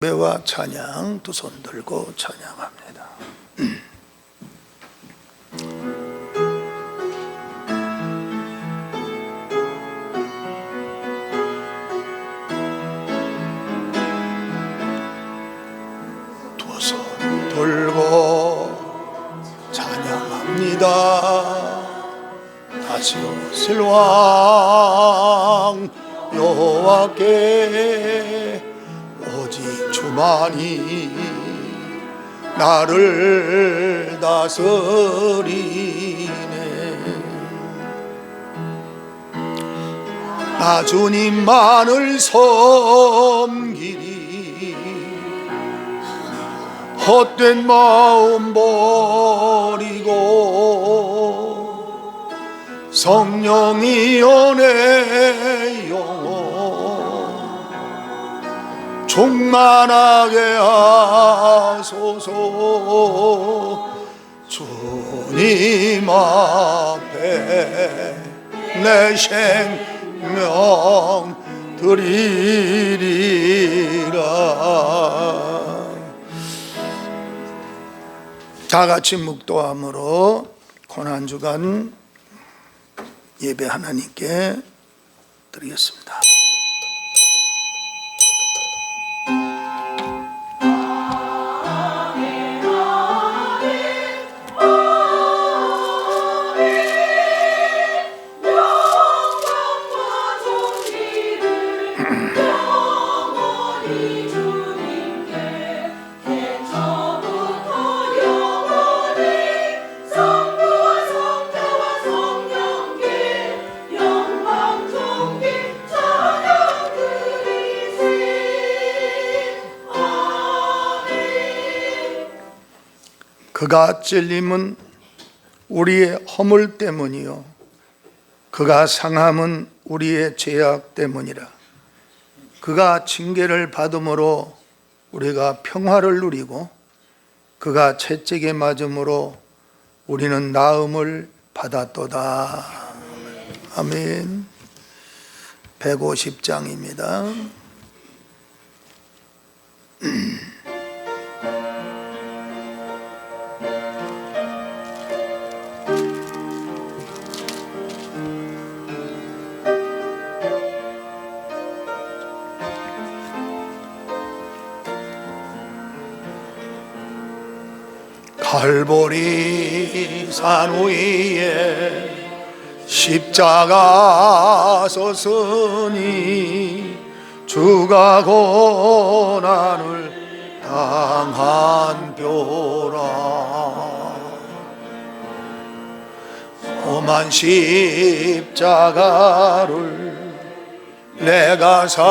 예배와 찬양 두 손 들고 찬양합니다. 두 손 들고 찬양합니다. 다시 오실 왕 여호와께 오직 주만이 나를 다스리네. 나 주님만을 섬기리. 헛된 마음 버리고 성령이여 내 영혼 충만하게 하소서. 주님 앞에 내 생명 드리리라. 다 같이 묵도함으로 고난주간 예배 하나님께 드리겠습니다. 그가 찔림은 우리의 허물 때문이요 그가 상함은 우리의 죄악 때문이라. 그가 징계를 받음으로 우리가 평화를 누리고 그가 채찍에 맞음으로 우리는 나음을 받았도다. 아멘. 150장입니다. 갈보리 산 위에 십자가 섰으니 주가 고난을 당한 뼈라. 험한 십자가를 내가 사랑하면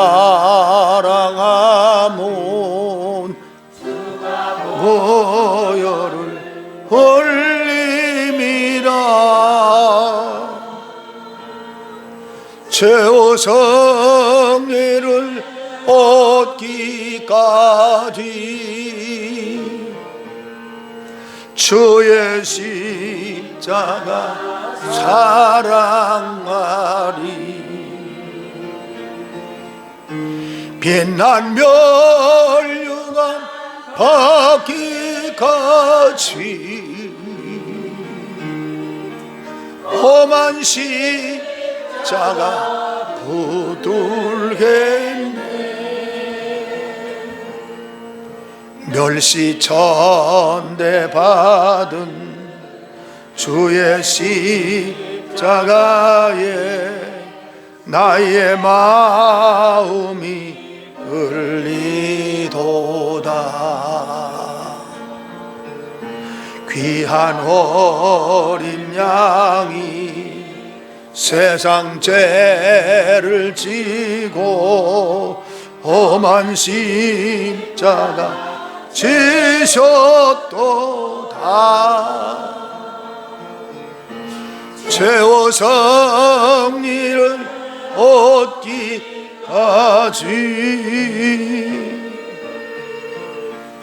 보혈을 흘림이라. 최후 승리를 얻기까지 주의 십자가 사랑하리. 빛난 멸류관 받기까지 험한 십자가 붙들겠네. 멸시천대 받은 주의 십자가에 나의 마음이 흘리도다. 귀한 어린 양이 세상 죄를 지고 험한 십자가 지셨도다. 최후 승리를 얻기까지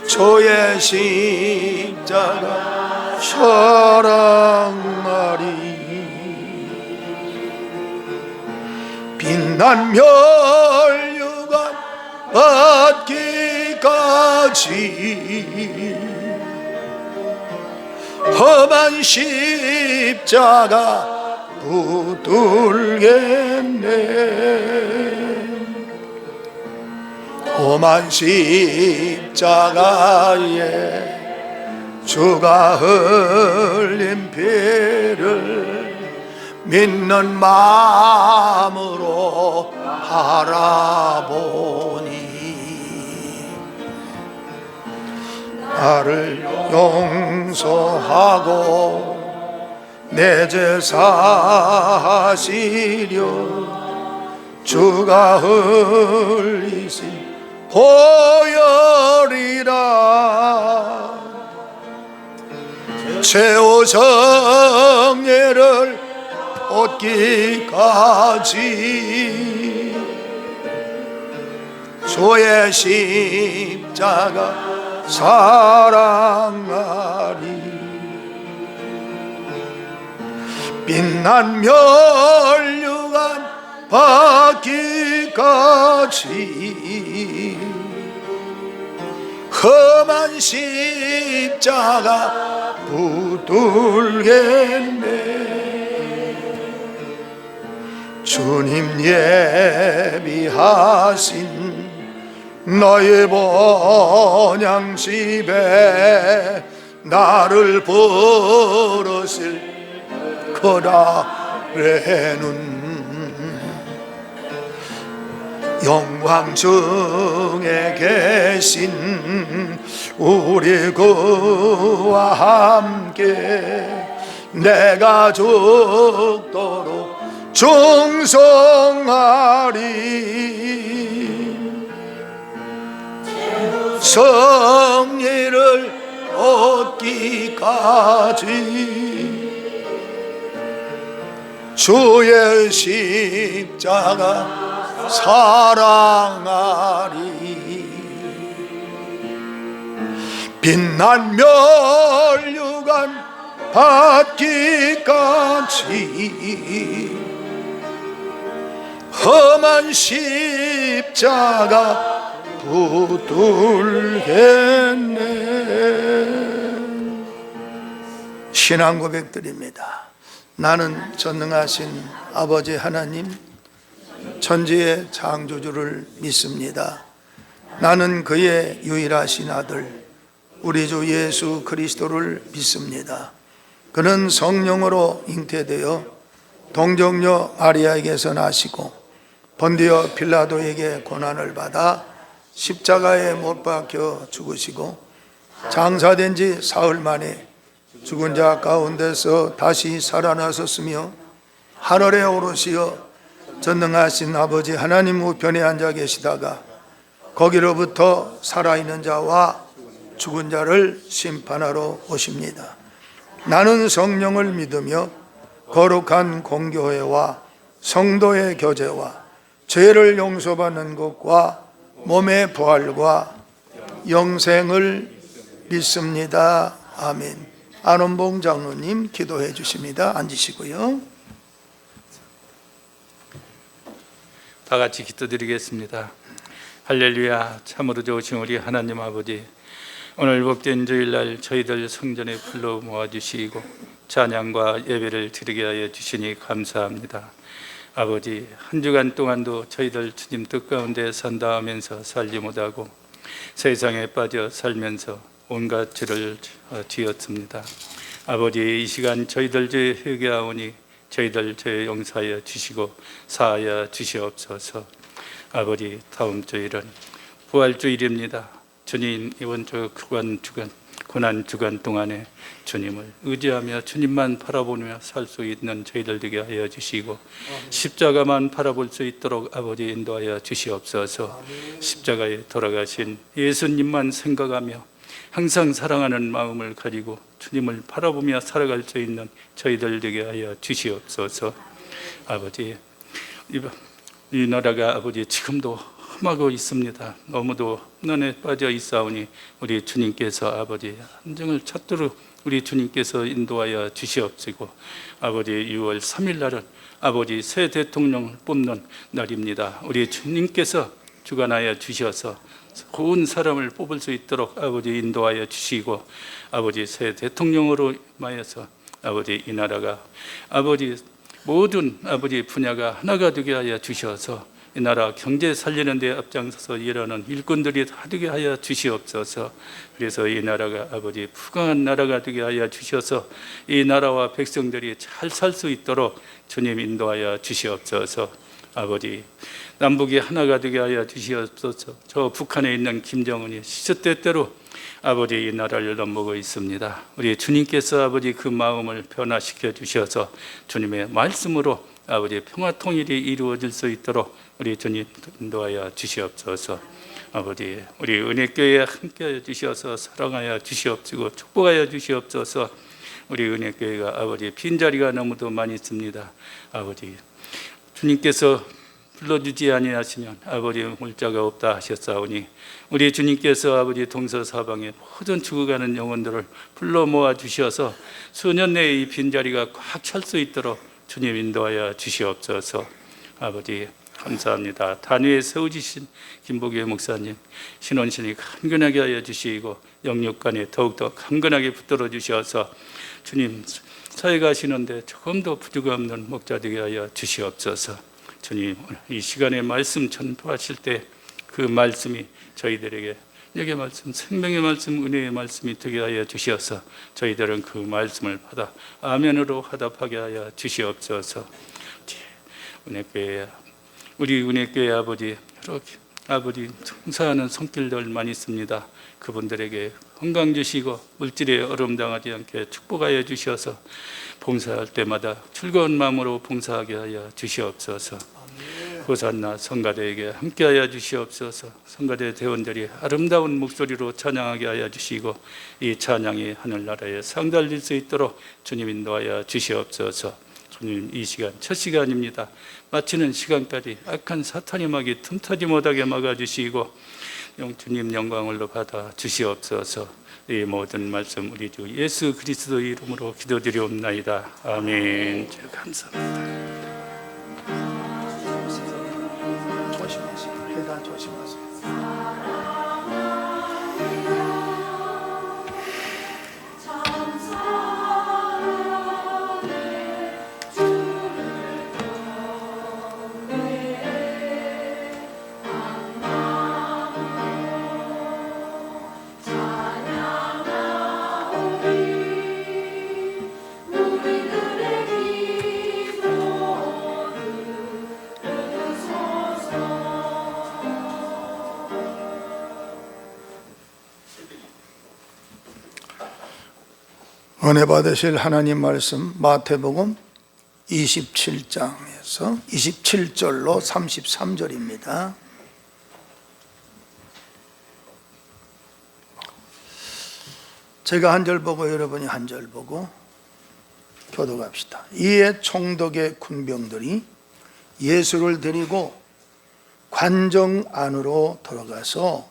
주의 십자가 사랑하리. 빛난 멸류관 받기까지 험한 십자가 붙들겠네. 험한 십자가에 주가 흘린 피를 믿는 마음으로 바라보니 나를 용서하고 내 죄 사시려 주가 흘리신 보혈이라. 최후 정예를 얻기까지 주의 십자가 사랑하리. 빛난 멸류관 받기까지 험한 십자가 붙들겠네. 주님 예비하신 너의 본향집에 나를 부르실 그날에는 영광 중에 계신 우리 그와 함께 내가 죽도록 충성하리. 성리를 얻기까지 주의 십자가 사랑하리. 빛난 멸류관 받기까지 험한 십자가 붙들겠네. 신앙 고백드립니다. 나는 전능하신 아버지 하나님, 천지의 창조주를 믿습니다. 나는 그의 유일하신 아들 우리 주 예수 그리스도를 믿습니다. 그는 성령으로 잉태되어 동정녀 마리아에게서 나시고 본디오 빌라도에게 고난을 받아 십자가에 못 박혀 죽으시고 장사된 지 사흘 만에 죽은 자 가운데서 다시 살아나셨으며 하늘에 오르시어 전능하신 아버지 하나님 우편에 앉아 계시다가 거기로부터 살아있는 자와 죽은 자를 심판하러 오십니다. 나는 성령을 믿으며 거룩한 공교회와 성도의 교제와 죄를 용서받는 것과 몸의 부활과 영생을 믿습니다. 아멘. 안원봉 장로님 기도해 주십니다. 앉으시고요. 다 같이 기도드리겠습니다. 할렐루야. 참으로 좋으신 우리 하나님 아버지, 오늘 복된 주일날 저희들 성전에 불러 모아주시고 찬양과 예배를 드리게 하여 주시니 감사합니다. 아버지, 한 주간 동안도 저희들 주님 뜻 가운데 산다 하면서 살지 못하고 세상에 빠져 살면서 온갖 죄를 지었습니다. 아버지, 이 시간 저희들 죄 회개하오니 저희들 죄 용서하여 주시고 사하여 주시옵소서. 아버지, 다음 주일은 부활주일입니다. 주님, 이번 주 고난 주간 동안에 주님을 의지하며 주님만 바라보며 살 수 있는 저희들 되게 하여 주시고 십자가만 바라볼 수 있도록 아버지 인도하여 주시옵소서. 십자가에 돌아가신 예수님만 생각하며 항상 사랑하는 마음을 가지고 주님을 바라보며 살아갈 수 있는 저희들 되게 하여 주시옵소서. 아버지, 이 나라가 아버지 지금도 험하고 있습니다. 너무도 난에 빠져 있사오니 우리 주님께서 아버지 안정을 찾도록 우리 주님께서 인도하여 주시옵시고 아버지 6월 3일 날은 아버지 새 대통령을 뽑는 날입니다. 우리 주님께서 주관하여 주셔서 좋은 사람을 뽑을 수 있도록 아버지 인도하여 주시고, 아버지 새 대통령으로 인하여서 아버지 이 나라가 아버지 모든 아버지 분야가 하나가 되게 하여 주셔서 이 나라 경제 살리는 데 앞장서서 일하는 일꾼들이 다 되게 하여 주시옵소서. 그래서 이 나라가 아버지 부강한 나라가 되게 하여 주셔서 이 나라와 백성들이 잘 살 수 있도록 주님 인도하여 주시옵소서. 아버지 남북이 하나가 되게 하여 주시옵소서. 저 북한에 있는 김정은이 시시때때로 아버지 이 나라를 넘보고 있습니다. 우리 주님께서 아버지 그 마음을 변화시켜 주셔서 주님의 말씀으로 아버지 평화 통일이 이루어질 수 있도록 우리 주님 인도하여 주시옵소서. 아버지 우리 은혜교회에 함께하여 주셔서 사랑하여 주시옵시고 축복하여 주시옵소서. 우리 은혜교회가 아버지 빈자리가 너무도 많이 있습니다. 아버지 주님께서 불러주지 아니하시면 아버지 물자가 없다 하셨사오니 우리 주님께서 아버지 동서사방에 모든 죽어가는 영혼들을 불러 모아 주셔서 수년 내에 이 빈자리가 꽉 찰 수 있도록 주님 인도하여 주시옵소서. 아버지 감사합니다. 단위에 세우지신 김복의 목사님 신원신이 강건하게 하여 주시고 영육간에 더욱더 강건하게 붙들어 주셔서 주님 사회 가시는데 조금 더 부족함 없는 목자 되게 하여 주시옵소서. 주님 이 시간에 말씀 전파하실 때 그 말씀이 저희들에게 여기 말씀 생명의 말씀 은혜의 말씀이 되게 하여 주시어서 저희들은 그 말씀을 받아 아멘으로 화답하게 하여 주시옵소서. 은혜교회 우리 은혜교회 아버지 이렇게 아버지 봉사하는 손길들 많이 있습니다. 그분들에게 건강 주시고 물질에 어려움당하지 않게 축복하여 주셔서 봉사할 때마다 즐거운 마음으로 봉사하게 하여 주시옵소서. 호산나 성가대에게 함께하여 주시옵소서. 성가대 대원들이 아름다운 목소리로 찬양하게 하여 주시고 이 찬양이 하늘나라에 상달릴 수 있도록 주님 인도하여 주시옵소서. 주님 이 시간 첫 시간입니다. 마치는 시간까지 악한 사탄이 막이 틈타지 못하게 막아주시고 주님 영광을 받아 주시옵소서. 이 모든 말씀 우리 주 예수 그리스도 이름으로 기도드리옵나이다. 아멘. 감사합니다. 조심하세요. 계단 조심하세요. 은혜 받으실 하나님 말씀 마태복음 27장에서 27절로 33절입니다. 제가 한 절 보고 여러분이 한 절 보고 교독합시다. 이에 총독의 군병들이 예수를 데리고 관정 안으로 들어가서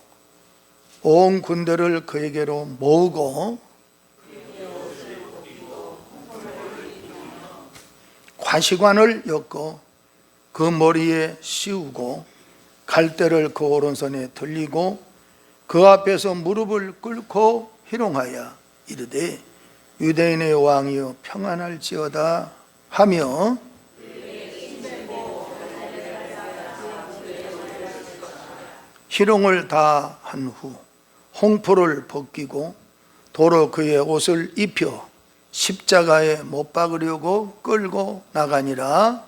온 군대를 그에게로 모으고 과시관을 엮어 그 머리에 씌우고 갈대를 그 오른손에 들리고 그 앞에서 무릎을 꿇고 희롱하여 이르되 유대인의 왕이여 평안할지어다 하며 희롱을 다 한 후 홍포를 벗기고 도로 그의 옷을 입혀 십자가에 못 박으려고 끌고 나가니라.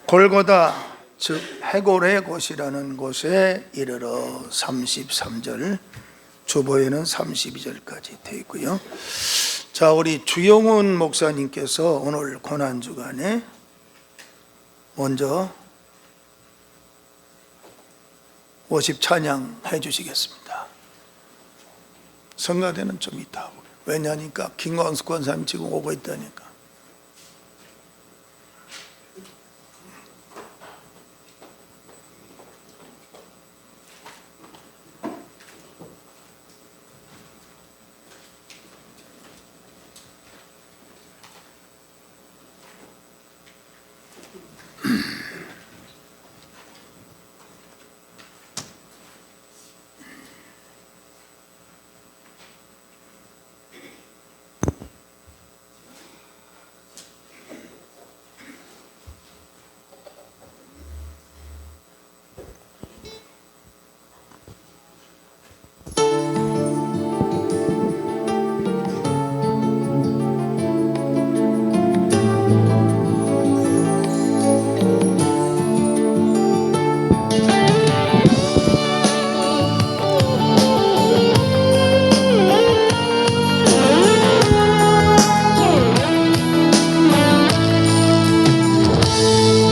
골고다 즉 해골의 곳이라는 곳에 이르러 33절 주보에는 32절까지 되어 있고요. 자, 우리 주영훈 목사님께서 오늘 고난주간에 먼저 워십 찬양 해주시겠습니다. 성가대는 좀 이따 하고. 왜냐니까 김광수 권사님 지금 오고 있다니까.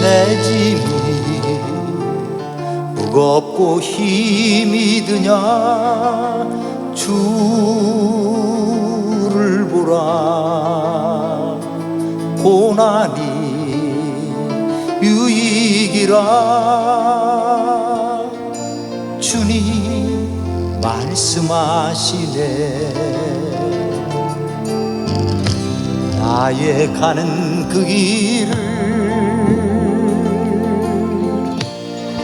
내 짐이 무겁고 힘이 드냐 주를 보라. 고난이 유익이라 주님 말씀하시네. 나의 가는 그 길을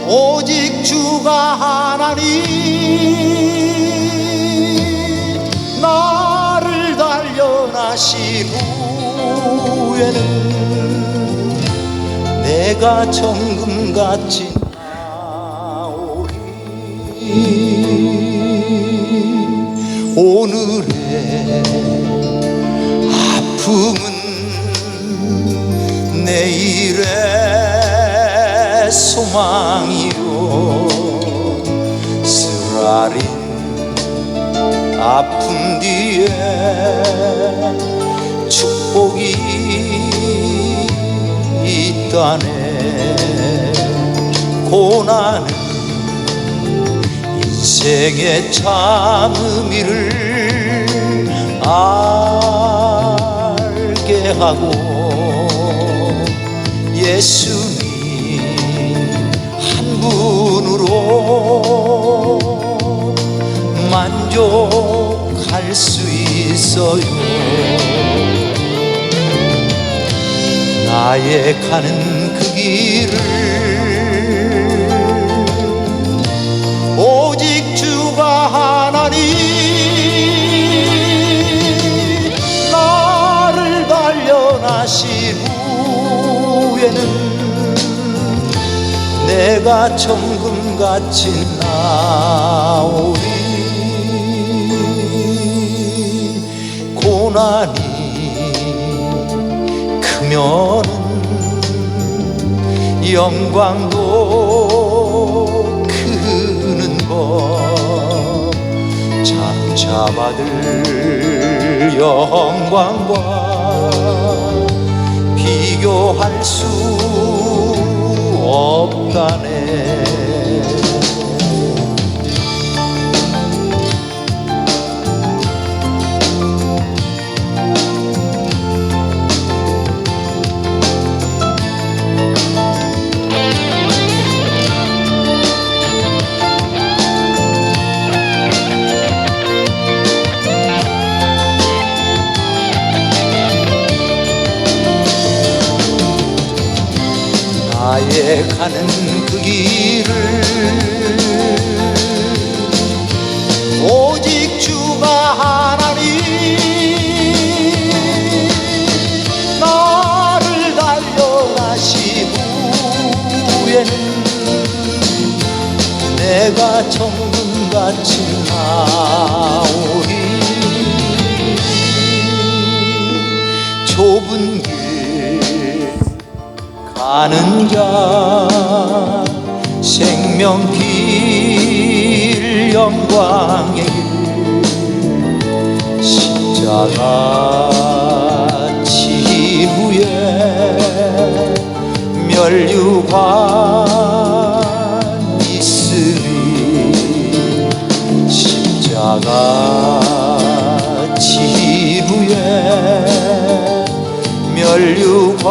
오직 주가 하나니 나를 단련하신 후에는 내가 정금같이 나오리. 오늘의 아픔은 내일의 소망이요. 쓰라린 아픔 뒤에 축복이 있다네. 고난은 인생의 참 의미를 알게 하고 예수님 한 분으로 만족할 수 있어요. 나의 가는 그 길을 오직 주가 하나니 나를 단련하신 후에는 내가 정금같이 나오리. 고난이 크면은 영광도 크는 법. 잠자받을 영광과 비교할 수 없다네. 나의 가는 그 길을 오직 주가 하나니 나를 단련하신 후에는 내가 정금같이 나오리. 좁은 길 가는 자 생명길 영광의 길 십자가 치 후에 멸류관 있으리. 십자가 치 후에 멸류관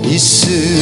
있으리.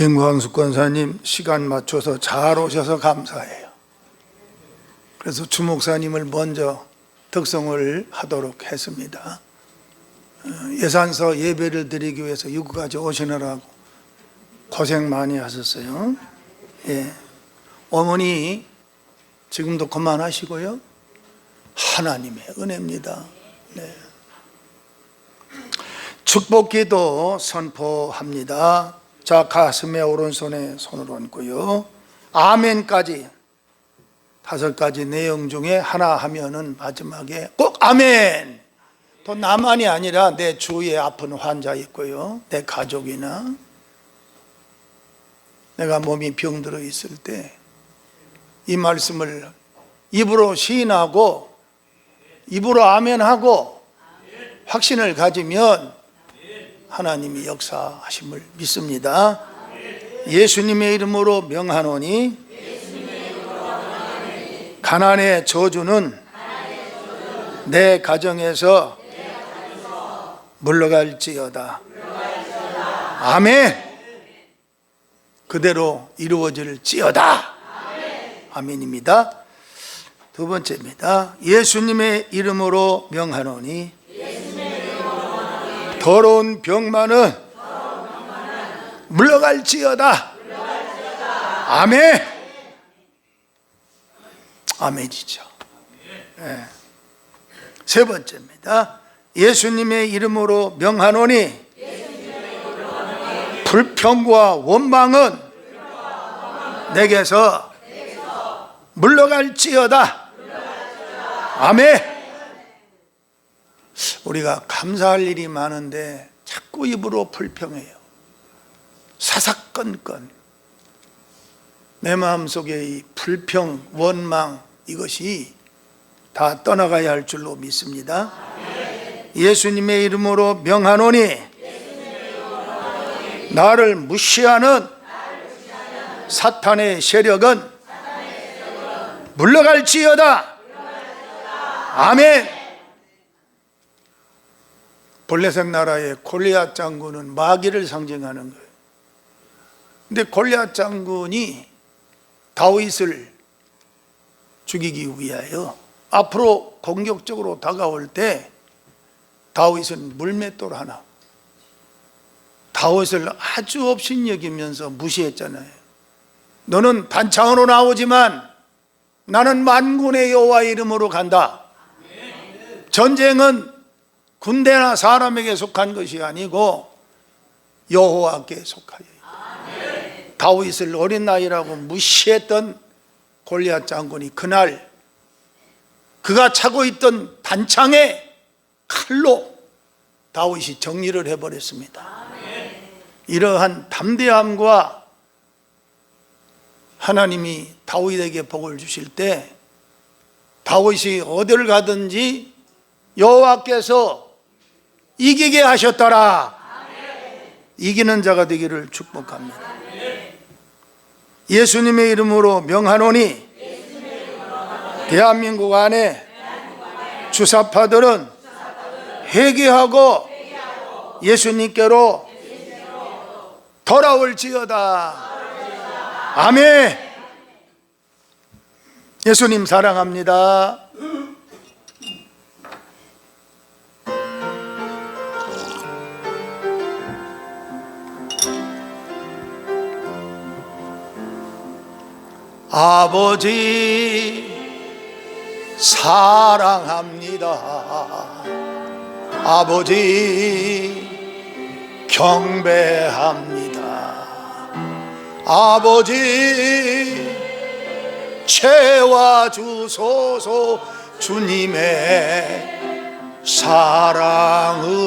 김광숙 권사님 시간 맞춰서 잘 오셔서 감사해요. 그래서 주목사님을 먼저 득성을 하도록 했습니다. 예산서 예배를 드리기 위해서 이곳까지 오시느라고 고생 많이 하셨어요. 예. 어머니 지금도 그만하시고요. 하나님의 은혜입니다. 네. 축복기도 선포합니다. 자, 가슴에 오른손에 손을 얹고요. 아멘까지 5가지 내용 중에 하나 하면은 마지막에 꼭 아멘. 또 나만이 아니라 내 주위에 아픈 환자 있고요, 내 가족이나 내가 몸이 병들어 있을 때 이 말씀을 입으로 시인하고 입으로 아멘하고 확신을 가지면 하나님이 역사하심을 믿습니다. 예수님의 이름으로 명하노니 가난의 저주는 내 가정에서 물러갈지어다. 아멘. 그대로 이루어질지어다. 아멘입니다. 두 번째입니다. 예수님의 이름으로 명하노니 더러운 병만은 물러갈지어다. 아멘. 아멘이죠. 네. 세 번째입니다. 예수님의 이름으로 명하노니 불평과 원망은 내게서 물러갈지어다. 아멘. 우리가 감사할 일이 많은데 자꾸 입으로 불평해요. 사사건건 내 마음속에 이 불평, 원망 이것이 다 떠나가야 할 줄로 믿습니다. 예수님의 이름으로 명하노니 나를 무시하는 사탄의 세력은 물러갈지어다. 아멘. 블레셋 나라의 골리앗 장군은 마귀를 상징하는 거예요. 근데 골리앗 장군이 다윗을 죽이기 위하여 앞으로 공격적으로 다가올 때 다윗은 물맷돌 하나, 다윗을 아주 업신여기면서 무시했잖아요. 너는 단창으로 나오지만 나는 만군의 여호와 이름으로 간다. 전쟁은 군대나 사람에게 속한 것이 아니고 여호와께 속하여. 다윗을 어린 나이라고 무시했던 골리앗 장군이 그날 그가 차고 있던 단창에 칼로 다윗이 정리를 해버렸습니다. 이러한 담대함과 하나님이 다윗에게 복을 주실 때 다윗이 어디를 가든지 여호와께서 이기게 하셨더라. 이기는 자가 되기를 축복합니다. 예수님의 이름으로 명하노니 대한민국 안에 주사파들은 회개하고 예수님께로 돌아올지어다. 아멘. 예수님 사랑합니다. 아버지 사랑합니다. 아버지 경배합니다. 아버지 채워주소서 주님의 사랑으로.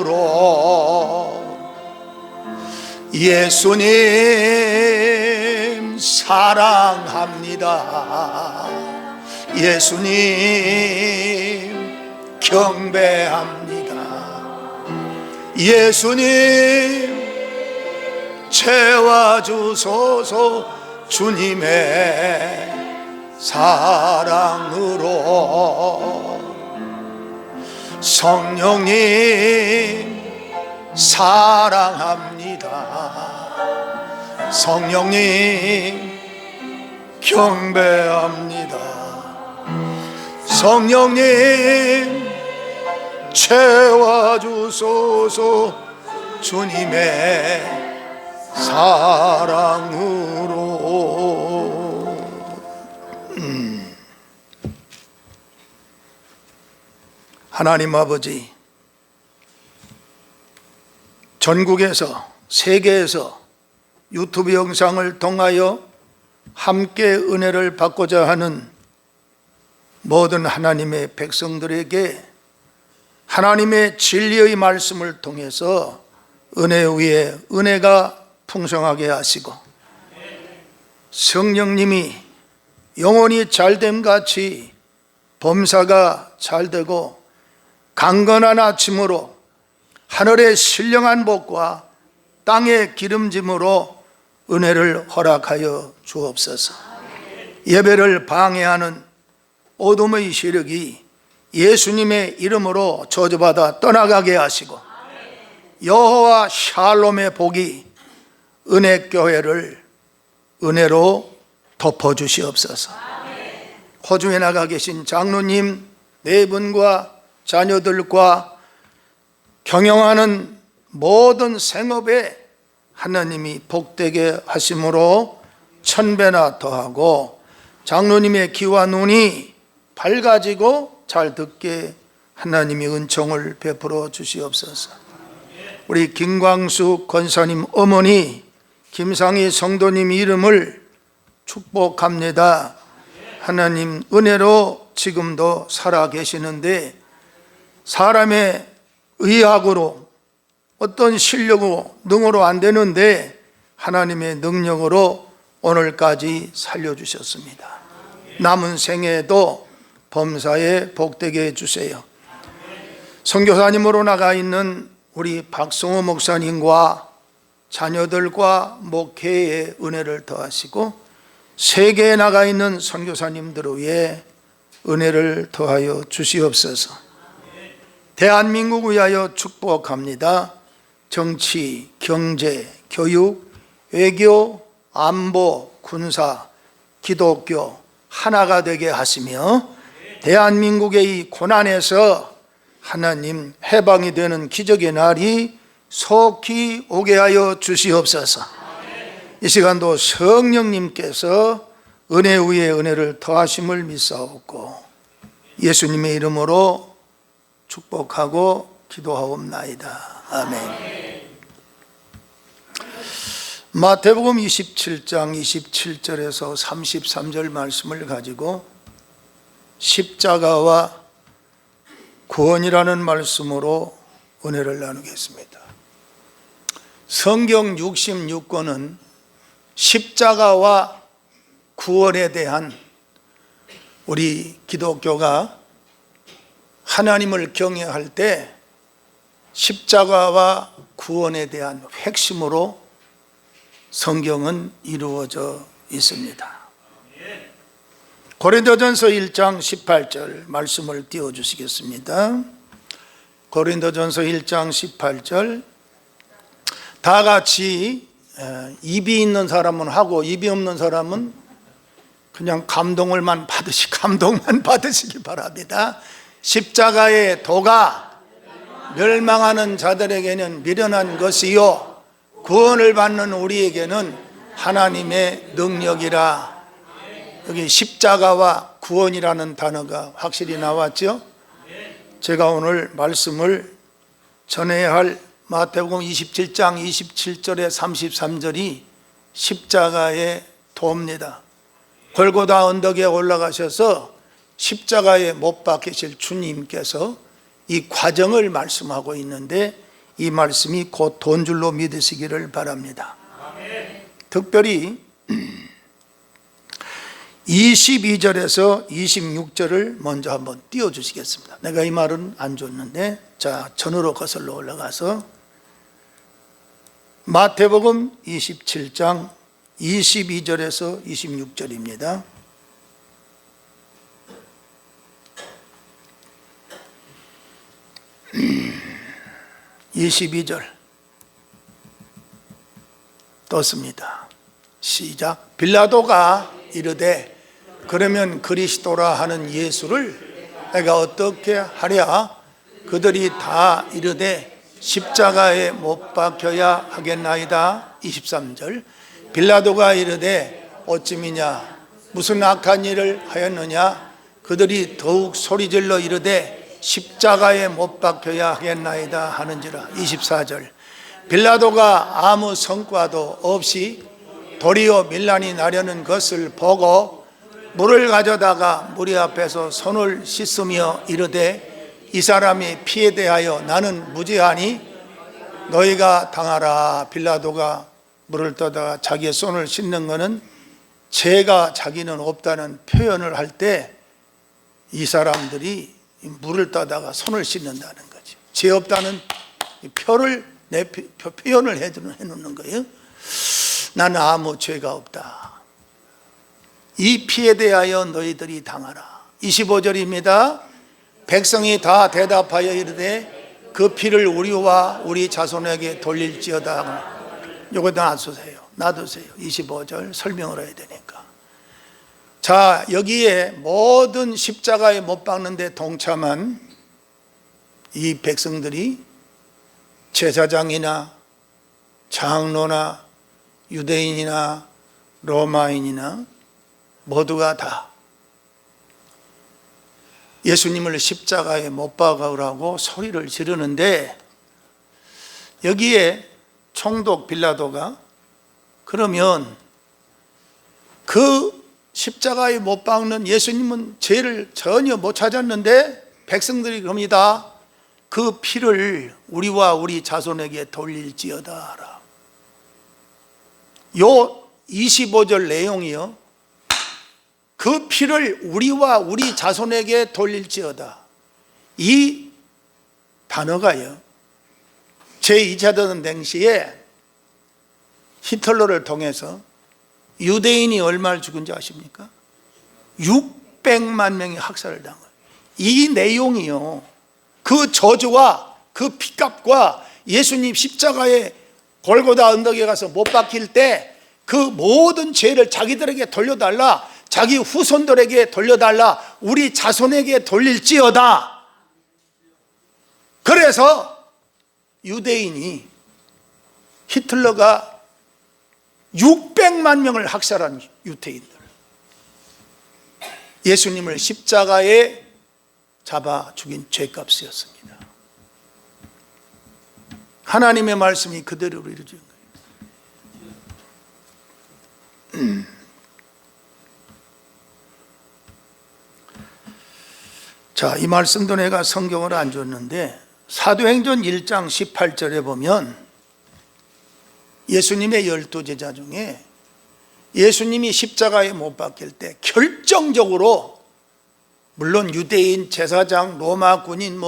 예수님 사랑합니다. 예수님 경배합니다. 예수님 채워주소서 주님의 사랑으로. 성령님 사랑합니다. 성령님 경배합니다. 성령님 채워주소서. 주님의 사랑으로. 하나님 아버지, 전국에서 세계에서 유튜브 영상을 통하여 함께 은혜를 받고자 하는 모든 하나님의 백성들에게 하나님의 진리의 말씀을 통해서 은혜 위에 은혜가 풍성하게 하시고, 성령님이 영혼이 잘됨같이 범사가 잘되고 강건한 아침으로 하늘의 신령한 복과 땅의 기름짐으로 은혜를 허락하여 주옵소서. 예배를 방해하는 어둠의 세력이 예수님의 이름으로 저주받아 떠나가게 하시고, 여호와 샬롬의 복이 은혜교회를 은혜로 덮어주시옵소서. 호주에 나가 계신 장로님 네 분과 자녀들과 경영하는 모든 생업에 하나님이 복되게 하심으로 1000배나 더하고 장로님의 귀와 눈이 밝아지고 잘 듣게 하나님이 은총을 베풀어 주시옵소서. 우리 김광수 권사님 어머니 김상희 성도님 이름을 축복합니다. 하나님 은혜로 지금도 살아 계시는데 사람의 의학으로 어떤 실력으로 능으로 안 되는데 하나님의 능력으로 오늘까지 살려주셨습니다. 남은 생애도 범사에 복되게 해주세요. 선교사님으로 나가 있는 우리 박성호 목사님과 자녀들과 목회의 은혜를 더하시고, 세계에 나가 있는 선교사님들 위해 은혜를 더하여 주시옵소서. 대한민국 위하여 축복합니다. 정치, 경제, 교육, 외교, 안보, 군사, 기독교 하나가 되게 하시며 대한민국의 이 고난에서 하나님 해방이 되는 기적의 날이 속히 오게 하여 주시옵소서. 이 시간도 성령님께서 은혜 위에 은혜를 더하심을 믿사옵고 예수님의 이름으로 축복하고 기도하옵나이다. 아멘. 마태복음 27장 27절에서 33절 말씀을 가지고 십자가와 구원이라는 말씀으로 은혜를 나누겠습니다. 성경 66권은 십자가와 구원에 대한 우리 기독교가 하나님을 경외할 때 십자가와 구원에 대한 핵심으로 성경은 이루어져 있습니다. 고린도전서 1장 18절 말씀을 띄워주시겠습니다. 고린도전서 1장 18절 다 같이 입이 있는 사람은 하고 입이 없는 사람은 그냥 감동만 받으시기 바랍니다. 십자가의 도가 멸망하는 자들에게는 미련한 것이요 구원을 받는 우리에게는 하나님의 능력이라. 여기 십자가와 구원이라는 단어가 확실히 나왔죠. 제가 오늘 말씀을 전해야 할 마태복음 27장 27절에 33절이 십자가의 도입니다. 골고다 언덕에 올라가셔서 십자가에 못 박히실 주님께서 이 과정을 말씀하고 있는데 이 말씀이 곧 돈 줄로 믿으시기를 바랍니다. 특별히 22절에서 26절을 먼저 한번 띄워주시겠습니다. 내가 이 말은 안 줬는데, 자, 전으로 거슬러 올라가서 마태복음 27장 22절에서 26절입니다. (22절) 떴습니다. 시작. 빌라도가 이르되 그러면 그리스도라 하는 예수를 내가 어떻게 하랴? 그들이 다 이르되 십자가에 못 박혀야 하겠나이다. 23절. 빌라도가 이르되 어찌미냐 무슨 악한 일을 하였느냐? 그들이 더욱 소리질러 이르되 십자가에 못 박혀야 하겠나이다 하는지라. 24절. 빌라도가 아무 성과도 없이 도리어 밀란이 나려는 것을 보고 물을 가져다가 무리 앞에서 손을 씻으며 이르되 이 사람이 피에 대하여 나는 무죄하니 너희가 당하라. 빌라도가 물을 떠다가 자기의 손을 씻는 것은 죄가 자기는 없다는 표현을 할 때 이 사람들이 물을 떠다가 손을 씻는다는 거지. 죄 없다는 표를 표현을 해놓는 거예요. 나는 아무 죄가 없다. 이 피에 대하여 너희들이 당하라. 25절입니다. 백성이 다 대답하여 이르되 그 피를 우리와 우리 자손에게 돌릴지어다. 요거 놔두세요. 25절 설명을 해야 되니까. 자, 여기에 모든 십자가에 못 박는 데 동참한 이 백성들이 제사장이나 장로나 유대인이나 로마인이나 모두가 다 예수님을 십자가에 못 박으라고 소리를 지르는데, 여기에 총독 빌라도가 그러면 그 십자가에 못 박는 예수님은 죄를 전혀 못 찾았는데 백성들이 그럽니다. 그 피를 우리와 우리 자손에게 돌릴지어다. 요 25절 내용이요, 그 피를 우리와 우리 자손에게 돌릴지어다. 이 단어가요, 제2차 대전 당시에 히틀러를 통해서 유대인이 얼마를 죽은지 아십니까? 600만 명이 학살을 당한 거예요. 이 내용이요, 그 저주와 그 피값과 예수님 십자가에 골고다 언덕에 가서 못 박힐 때 그 모든 죄를 자기들에게 돌려달라, 자기 후손들에게 돌려달라, 우리 자손에게 돌릴지어다. 그래서 유대인이 히틀러가 600만 명을 학살한 유대인들, 예수님을 십자가에 잡아 죽인 죄값이었습니다. 하나님의 말씀이 그대로 이루어진 거예요. 자, 이 말씀도 내가 성경을 안 줬는데 사도행전 1장 18절에 보면 예수님의 12제자 중에 예수님이 십자가에 못 박힐 때 결정적으로, 물론 유대인, 제사장, 로마 군인,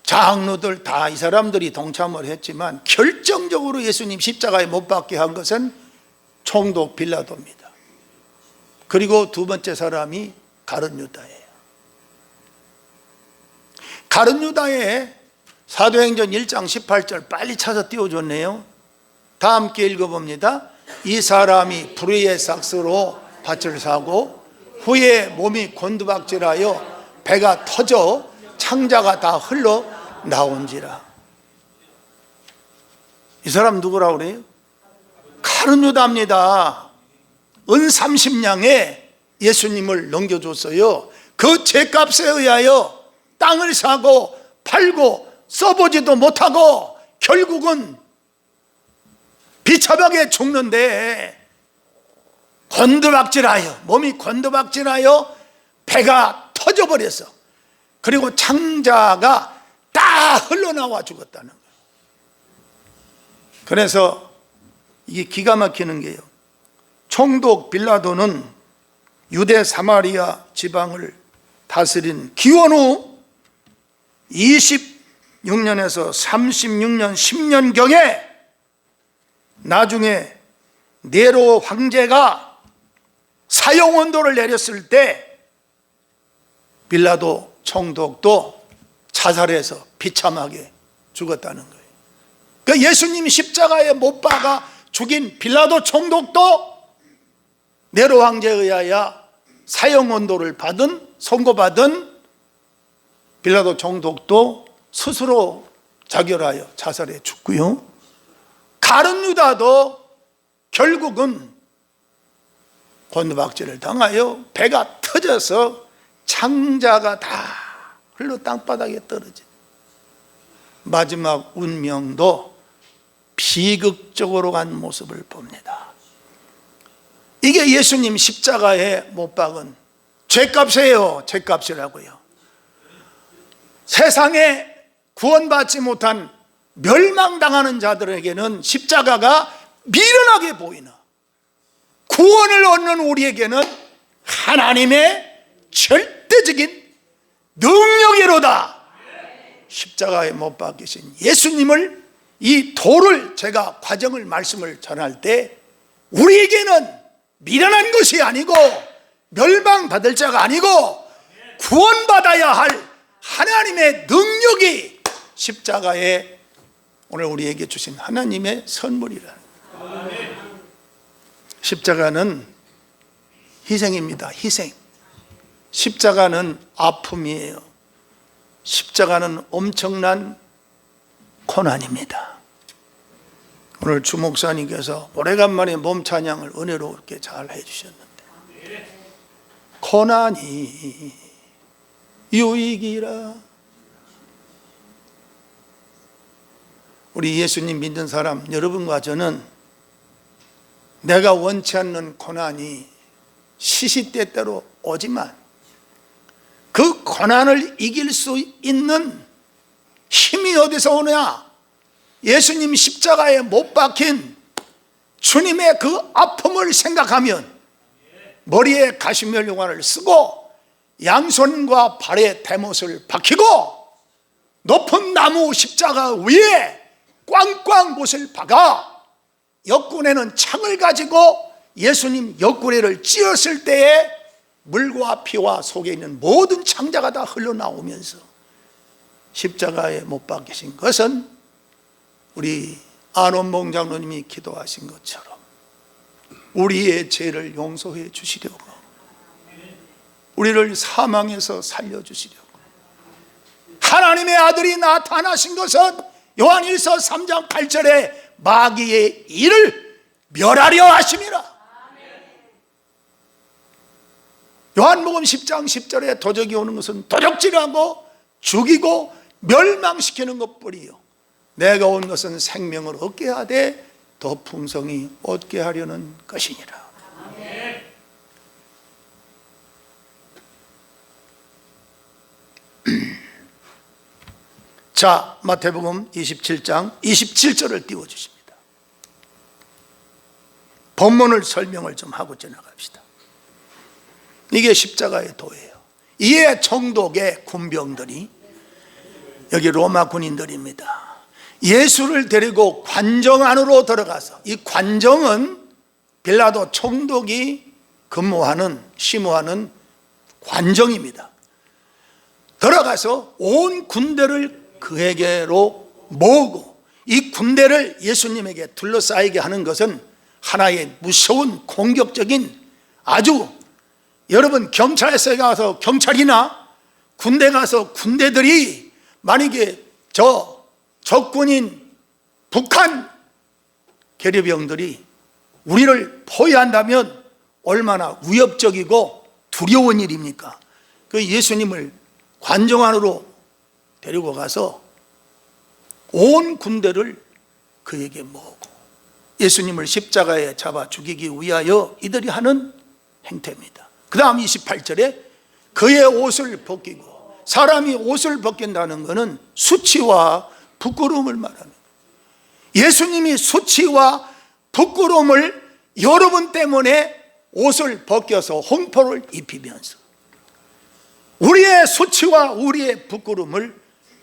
장로들 다 이 사람들이 동참을 했지만 결정적으로 예수님 십자가에 못 박게 한 것은 총독 빌라도입니다. 그리고 두 번째 사람이 가룟 유다예요. 가룟 유다의 사도행전 1장 18절 빨리 찾아 띄워줬네요. 다 함께 읽어봅니다. 이 사람이 불의의 삭스로 밭을 사고 후에 몸이 곤두박질하여 배가 터져 창자가 다 흘러 나온지라. 이 사람 누구라고 그래요? 가룟 유다입니다. 은 30냥에 예수님을 넘겨줬어요. 그 죄값에 의하여 땅을 사고 팔고 써보지도 못하고 결국은 비참하게 죽는데, 곤두박질하여, 몸이 곤두박질하여 배가 터져버렸어. 그리고 창자가 다 흘러나와 죽었다는 거예요. 그래서 이게 기가 막히는 게요, 총독 빌라도는 유대 사마리아 지방을 다스린 기원 후 26년에서 36년 10년경에 나중에 네로 황제가 사형언도를 내렸을 때 빌라도 총독도 자살해서 비참하게 죽었다는 거예요. 그러니까 예수님이 십자가에 못 박아 죽인 빌라도 총독도 네로 황제에 의하여 사형 언도를 선고받은 빌라도 총독도 스스로 자결하여 자살해 죽고요. 가룟 유다도 결국은 곤두박질을 당하여 배가 터져서 창자가 다 흘러 땅바닥에 떨어져. 마지막 운명도 비극적으로 간 모습을 봅니다. 이게 예수님 십자가에 못 박은 죄값이에요. 죄값이라고요. 세상에 구원받지 못한 멸망당하는 자들에게는 십자가가 미련하게 보이나 구원을 얻는 우리에게는 하나님의 절대적인 능력이로다. 십자가에 못 박히신 예수님을, 이 도를 제가 말씀을 전할 때 우리에게는 미련한 것이 아니고 멸망받을 자가 아니고 구원받아야 할 하나님의 능력이 십자가에 오늘 우리에게 주신 하나님의 선물이라는 거예요. 십자가는 희생입니다. 희생. 십자가는 아픔이에요. 십자가는 엄청난 고난입니다. 오늘 주 목사님께서 오래간만에 몸 찬양을 은혜롭게 잘 해주셨는데, 고난이 유익이라. 우리 예수님 믿는 사람 여러분과 저는 내가 원치 않는 고난이 시시때때로 오지만 그 고난을 이길 수 있는 힘이 어디서 오냐? 예수님 십자가에 못 박힌 주님의 그 아픔을 생각하면 머리에 가시면류관을 쓰고 양손과 발에 대못을 박히고 높은 나무 십자가 위에 꽝꽝 못을 박아 옆구리에는 창을 가지고 예수님 옆구리를 찧었을 때에 물과 피와 속에 있는 모든 창자가 다 흘러나오면서 십자가에 못 박히신 것은 우리 안원봉 장로님이 기도하신 것처럼 우리의 죄를 용서해 주시려고, 우리를 사망에서 살려주시려고 하나님의 아들이 나타나신 것은 요한일서 3장 8절에 마귀의 일을 멸하려 하심이라. 요한복음 10장 10절에 도적이 오는 것은 도적질하고 죽이고 멸망시키는 것뿐이요 내가 온 것은 생명을 얻게 하되 더 풍성히 얻게 하려는 것이니라. 자, 마태복음 27장 27절을 띄워주십니다. 본문을 설명을 좀 하고 지나갑시다. 이게 십자가의 도예요. 이에 총독의 군병들이, 여기 로마 군인들입니다, 예수를 데리고 관정 안으로 들어가서, 이 관정은 빌라도 총독이 심무하는 관정입니다. 들어가서 온 군대를 그에게로 모으고 이 군대를 예수님에게 둘러싸이게 하는 것은 하나의 무서운 공격적인, 아주 여러분 경찰서에 가서 경찰이나 군대 가서 군대들이 만약에 적군인 북한 계류병들이 우리를 포위한다면 얼마나 위협적이고 두려운 일입니까? 그 예수님을 관정 안으로 데리고 가서 온 군대를 그에게 모으고 예수님을 십자가에 잡아 죽이기 위하여 이들이 하는 행태입니다. 그 다음 28절에 그의 옷을 벗기고, 사람이 옷을 벗긴다는 것은 수치와 부끄러움을 말하는 거예요. 예수님이 수치와 부끄러움을 여러분 때문에 옷을 벗겨서 홍포를 입히면서 우리의 수치와 우리의 부끄러움을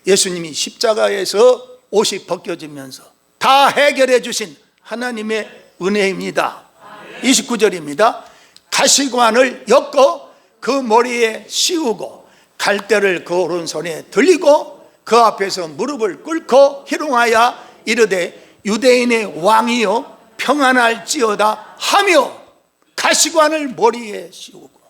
예수님이 십자가에서 옷이 벗겨지면서 다 해결해 주신 하나님의 은혜입니다. 29절입니다. 가시관을 엮어 그 머리에 씌우고 갈대를 그 오른손에 들리고 그 앞에서 무릎을 꿇고 희롱하여 이르되 유대인의 왕이여 평안할지어다 하며 가시관을 머리에 씌우고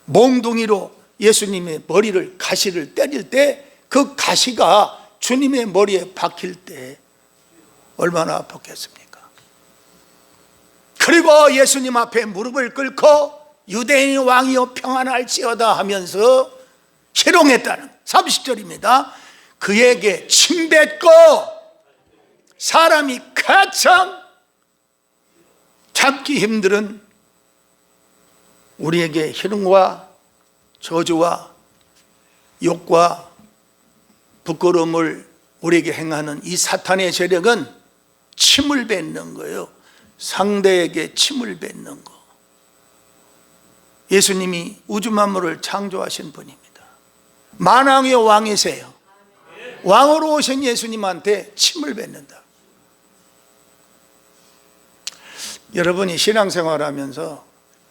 몽둥이로 예수님의 머리를 가시를 때릴 때 그 가시가 주님의 머리에 박힐 때 얼마나 아팠겠습니까? 그리고 예수님 앞에 무릎을 꿇고 유대인의 왕이여 평안할지어다 하면서 희롱했다는 30절입니다. 그에게 침뱉고 사람이 가장 잡기 힘든 우리에게 희롱과 저주와 욕과 부끄러움을 우리에게 행하는 이 사탄의 세력은 침을 뱉는 거예요. 상대에게 침을 뱉는 거. 예수님이 우주 만물을 창조하신 분입니다. 만왕의 왕이세요. 왕으로 오신 예수님한테 침을 뱉는다. 여러분이 신앙생활하면서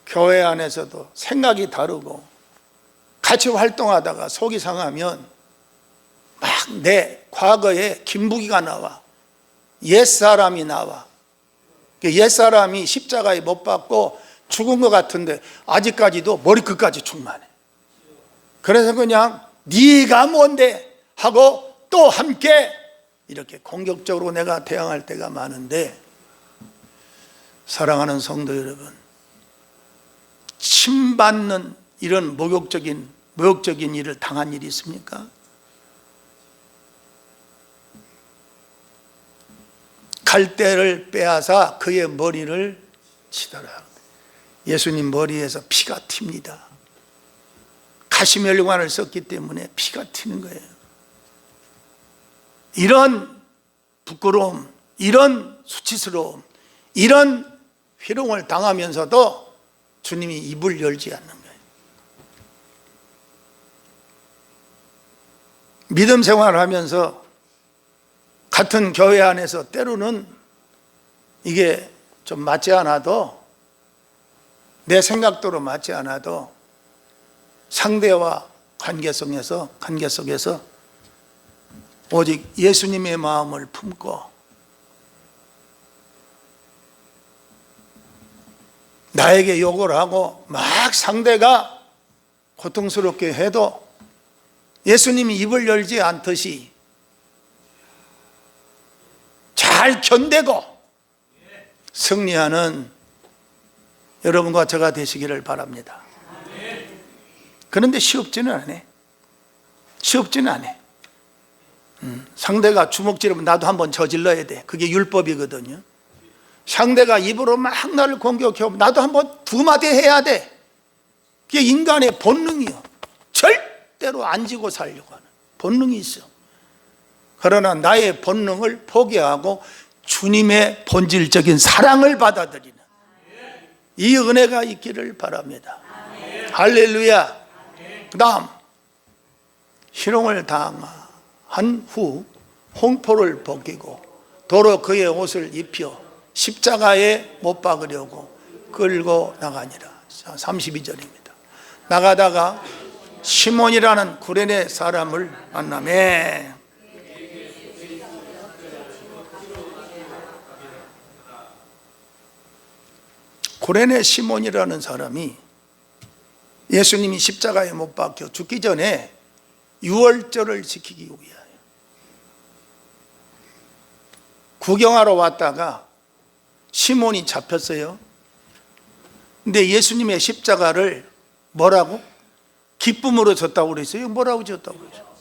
교회 안에서도 생각이 다르고 같이 활동하다가 속이 상하면 막 내 과거에 김부기가 나와, 옛사람이 나와. 옛사람이 십자가에 못 박고 죽은 것 같은데 아직까지도 머리끝까지 충만해. 그래서 그냥 네가 뭔데 하고 또 함께 이렇게 공격적으로 내가 대항할 때가 많은데, 사랑하는 성도 여러분, 침받는 이런 모욕적인 일을 당한 일이 있습니까? 갈대를 빼앗아 그의 머리를 치더라. 예수님 머리에서 피가 튑니다. 가시멸관을 썼기 때문에 피가 튀는 거예요. 이런 부끄러움, 이런 수치스러움, 이런 희롱을 당하면서도 주님이 입을 열지 않는 거예요. 믿음 생활을 하면서 같은 교회 안에서 때로는 이게 좀 맞지 않아도, 내 생각대로 맞지 않아도 상대와 관계 속에서 오직 예수님의 마음을 품고 나에게 욕을 하고 막 상대가 고통스럽게 해도 예수님이 입을 열지 않듯이 잘 견디고 승리하는 여러분과 제가 되시기를 바랍니다. 그런데 쉽지는 않아. 상대가 주먹질하면 나도 한번 저질러야 돼. 그게 율법이거든요. 상대가 입으로 막 나를 공격해오면 나도 한번 두 마디 해야 돼. 그게 인간의 본능이요. 절대로 안 지고 살려고 하는 본능이 있어. 그러나 나의 본능을 포기하고 주님의 본질적인 사랑을 받아들이는 이 은혜가 있기를 바랍니다. 할렐루야. 그 다음, 희롱을 당한 후 홍포를 벗기고 도로 그의 옷을 입혀 십자가에 못 박으려고 끌고 나가니라. 32절입니다. 나가다가 시몬이라는 구레네 사람을 만나매 구레네 시몬이라는 사람이 예수님이 십자가에 못 박혀 죽기 전에 유월절을 지키기 위하여 구경하러 왔다가 시몬이 잡혔어요. 근데 예수님의 십자가를 뭐라고? 기쁨으로 졌다고 그랬어요? 뭐라고 졌다고 그랬어요?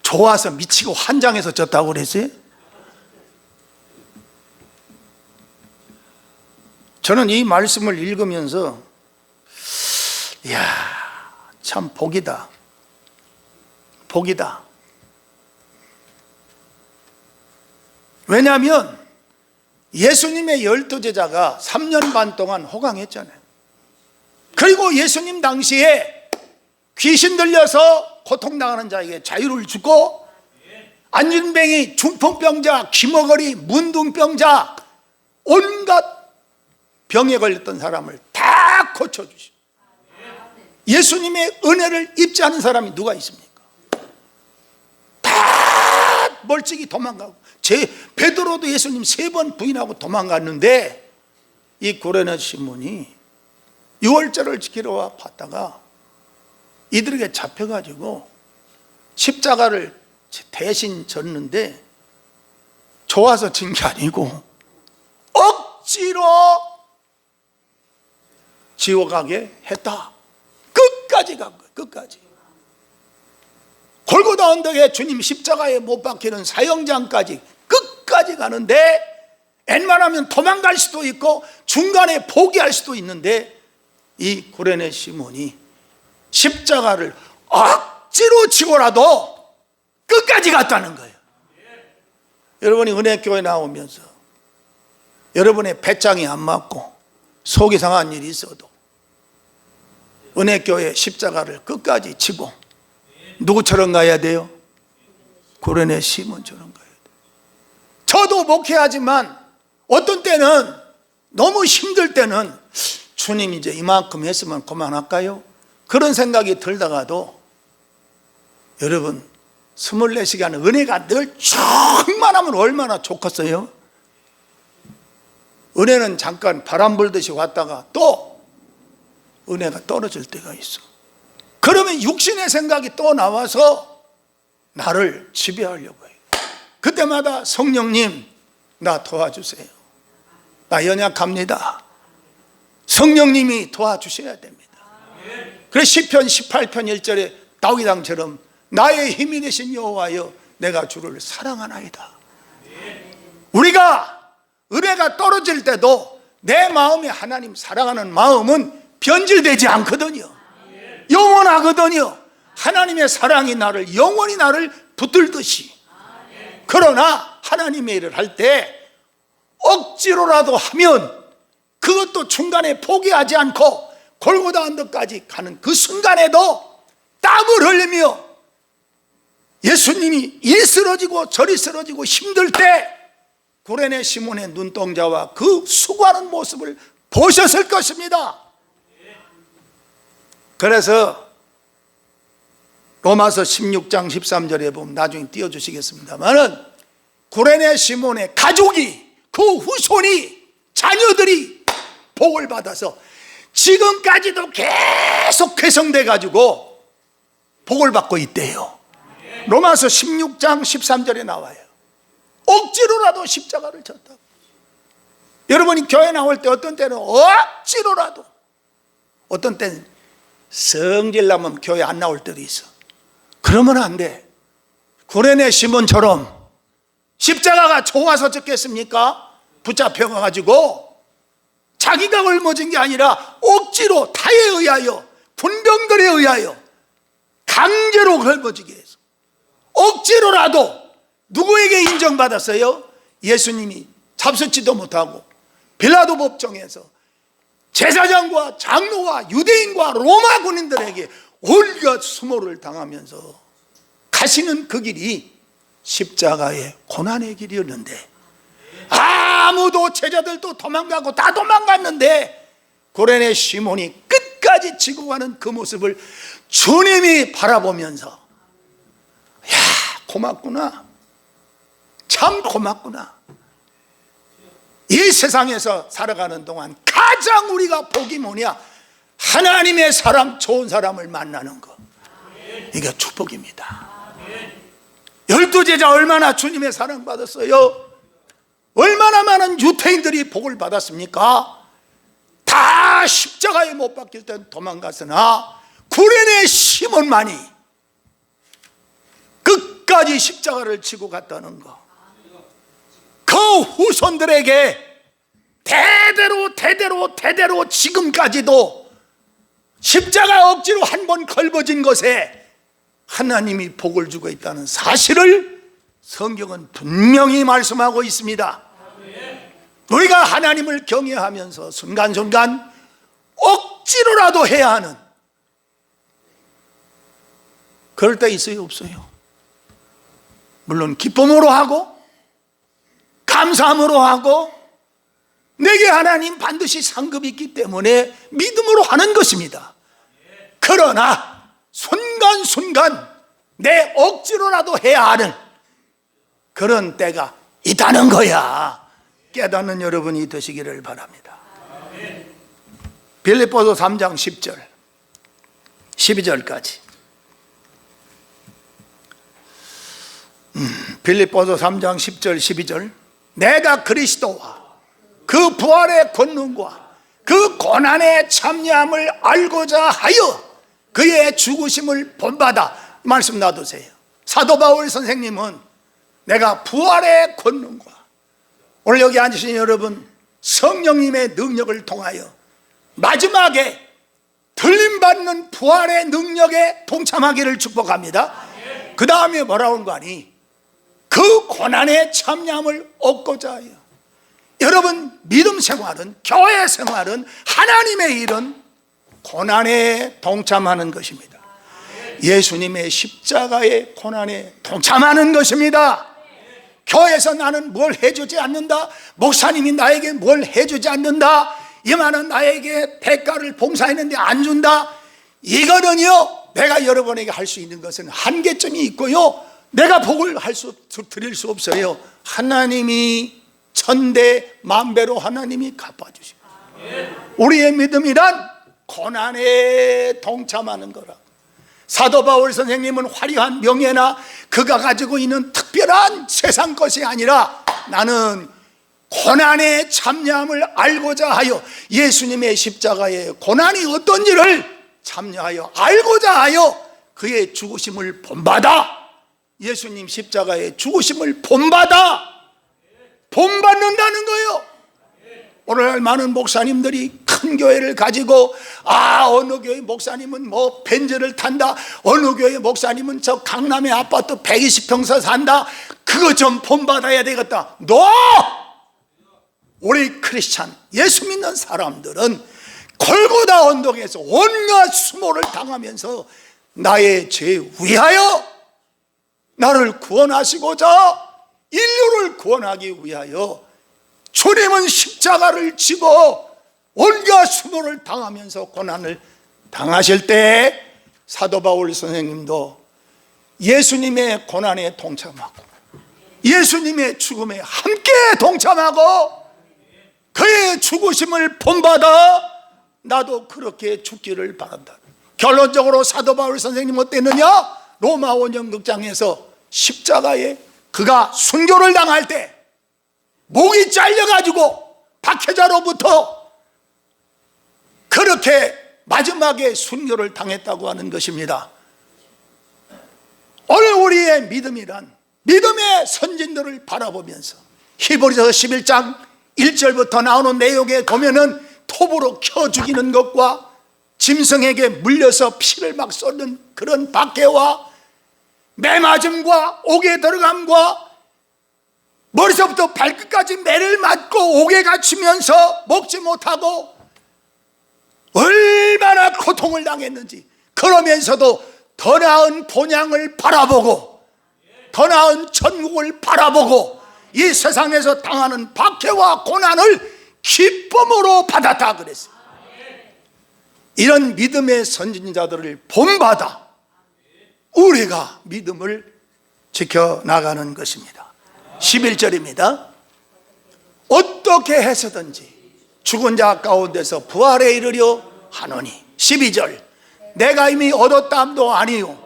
좋아서 미치고 환장해서 졌다고 그랬어요? 저는 이 말씀을 읽으면서 이야, 참 복이다. 왜냐하면 예수님의 12제자가 3년 반 동안 호강했잖아요. 그리고 예수님 당시에 귀신 들려서 고통당하는 자에게 자유를 주고 안진뱅이, 중풍병자, 귀머거리, 문둥병자, 온갖 병에 걸렸던 사람을 다 고쳐주시고 예수님의 은혜를 입지 않은 사람이 누가 있습니까? 다 멀찍이 도망가고, 베드로도 예수님 3번 부인하고 도망갔는데 이 고레네 시몬이 유월절을 지키러 왔다가 이들에게 잡혀가지고 십자가를 대신 졌는데 좋아서 진 게 아니고 억지로 지옥 가게 했다. 끝까지 간 거예요. 끝까지. 골고다 언덕에 주님 십자가에 못 박히는 사형장까지 끝까지 가는데 웬만하면 도망갈 수도 있고 중간에 포기할 수도 있는데 이 고레네 시몬이 십자가를 억지로 지고라도 끝까지 갔다는 거예요. 여러분이 은혜교회 나오면서 여러분의 배짱이 안 맞고 속이 상한 일이 있어도 은혜교회 십자가를 끝까지 지고 누구처럼 가야 돼요? 고레네 시몬처럼 가야 돼요. 저도 목회하지만 어떤 때는 너무 힘들 때는 주님 이제 이만큼 했으면 그만할까요? 그런 생각이 들다가도 여러분 24시간 은혜가 늘 충만하면 얼마나 좋겠어요? 은혜는 잠깐 바람 불듯이 왔다가 또 은혜가 떨어질 때가 있어. 그러면 육신의 생각이 또 나와서 나를 지배하려고 해요. 그때마다 성령님 나 도와주세요. 나 연약합니다. 성령님이 도와주셔야 됩니다. 그래서 시편 18편 1절에 다윗 왕처럼 나의 힘이 되신 여호와여 내가 주를 사랑하나이다. 우리가 은혜가 떨어질 때도 내 마음에 하나님 사랑하는 마음은 변질되지 않거든요. 영원하거든요. 하나님의 사랑이 나를 영원히 나를 붙들듯이. 그러나 하나님의 일을 할 때 억지로라도 하면 그것도 중간에 포기하지 않고 골고다 언덕까지 가는 그 순간에도 땀을 흘리며 예수님이 이리 쓰러지고 저리 쓰러지고 힘들 때 고레네 시몬의 눈동자와 그 수고하는 모습을 보셨을 것입니다. 그래서 로마서 16장 13절에 보면 나중에 띄워주시겠습니다만은 고레네 시몬의 가족이 그 후손이 자녀들이 복을 받아서 지금까지도 계속 회성돼 가지고 복을 받고 있대요. 로마서 16장 13절에 나와요. 억지로라도 십자가를 졌다고. 여러분이 교회 나올 때 어떤 때는 억지로라도, 어떤 때는 성질 나면 교회 안 나올 때도 있어. 그러면 안 돼. 고레네 시몬처럼 십자가가 좋아서 졌겠습니까? 붙잡혀가지고 자기가 짊어진 게 아니라 억지로 타에 의하여 군병들에 의하여 강제로 짊어지게 해서 억지로라도 누구에게 인정받았어요? 예수님이 잡수지도 못하고 빌라도 법정에서 제사장과 장로와 유대인과 로마 군인들에게 온갖 수모를 당하면서 가시는 그 길이 십자가의 고난의 길이었는데 아무도 제자들도 도망가고 다 도망갔는데 고레네 시몬이 끝까지 지고 가는 그 모습을 주님이 바라보면서 야, 고맙구나. 참 고맙구나. 이 세상에서 살아가는 동안 가장 우리가 복이 뭐냐? 하나님의 사람, 좋은 사람을 만나는 것. 이게 축복입니다. 12제자 얼마나 주님의 사랑받았어요? 얼마나 많은 유태인들이 복을 받았습니까? 다 십자가에 못 박힐 때 도망갔으나 고레네 시몬만이 끝까지 십자가를 지고 갔다는 것. 그 후손들에게 대대로 지금까지도 십자가 억지로 한 번 걸버진 것에 하나님이 복을 주고 있다는 사실을 성경은 분명히 말씀하고 있습니다. 우리가 하나님을 경외하면서 순간순간 억지로라도 해야 하는 그럴 때 있어요, 없어요? 물론 기쁨으로 하고 감사함으로 하고 내게 하나님 반드시 상급이 있기 때문에 믿음으로 하는 것입니다. 그러나 순간순간 내 억지로라도 해야 하는 그런 때가 있다는 거야. 깨닫는 여러분이 되시기를 바랍니다. 빌립보서 3장 10절 12절까지. 빌립보서 3장 10절 12절. 내가 그리스도와 그 부활의 권능과 그 고난의 참여함을 알고자 하여 그의 죽으심을 본받아. 이 말씀 놔두세요. 사도 바울 선생님은 내가 부활의 권능과, 오늘 여기 앉으신 여러분, 성령님의 능력을 통하여 마지막에 들림받는 부활의 능력에 동참하기를 축복합니다. 그 다음에 뭐라고 하는 거 아니? 그 고난의 참여함을 얻고자 하여. 여러분, 믿음 생활은, 교회 생활은, 하나님의 일은 고난에 동참하는 것입니다. 예수님의 십자가의 고난에 동참하는 것입니다. 교회에서 나는 뭘 해주지 않는다, 목사님이 나에게 뭘 해주지 않는다, 이만은 나에게 대가를 봉사했는데 안 준다, 이거는요, 내가 여러분에게 할 수 있는 것은 한계점이 있고요, 내가 복을 드릴 수 없어요. 하나님이 천대 만배로 하나님이 갚아주십니다. 우리의 믿음이란 고난에 동참하는 거라. 사도 바울 선생님은 화려한 명예나 그가 가지고 있는 특별한 세상 것이 아니라 나는 고난에 참여함을 알고자 하여 예수님의 십자가의 고난이 어떤지를 참여하여 알고자 하여 그의 죽으심을 본받아. 예수님 십자가의 죽으심을 본받아. 본받는다는 거예요. 오늘날 많은 목사님들이 큰 교회를 가지고 어느 교회 목사님은 뭐 벤츠를 탄다, 어느 교회 목사님은 저 강남의 아파트 120평서 산다, 그거 좀 본받아야 되겠다. 우리 크리스찬, 예수 믿는 사람들은 골고다 언덕에서 온갖 수모를 당하면서 나의 죄 위하여 나를 구원하시고자 인류를 구원하기 위하여 주님은 십자가를 지고 온갖 수모를 당하면서 고난을 당하실 때 사도 바울 선생님도 예수님의 고난에 동참하고 예수님의 죽음에 함께 동참하고 그의 죽으심을 본받아 나도 그렇게 죽기를 바란다. 결론적으로 사도 바울 선생님 어땠느냐? 로마 원정극장에서 십자가에 그가 순교를 당할 때 목이 잘려가지고 박해자로부터 그렇게 마지막에 순교를 당했다고 하는 것입니다. 오늘 우리의 믿음이란 믿음의 선진들을 바라보면서 히브리서 11장 1절부터 나오는 내용에 보면은 톱으로 켜 죽이는 것과 짐승에게 물려서 피를 막 쏟는 그런 박해와 매맞음과 옥에 들어감과 머리서부터 발끝까지 매를 맞고 옥에 갇히면서 먹지 못하고 얼마나 고통을 당했는지, 그러면서도 더 나은 본향을 바라보고 더 나은 천국을 바라보고 이 세상에서 당하는 박해와 고난을 기쁨으로 받았다 그랬어요. 이런 믿음의 선진자들을 본받아 우리가 믿음을 지켜나가는 것입니다. 11절입니다. 어떻게 해서든지 죽은 자 가운데서 부활에 이르려 하노니. 12절. 내가 이미 얻었담도 아니요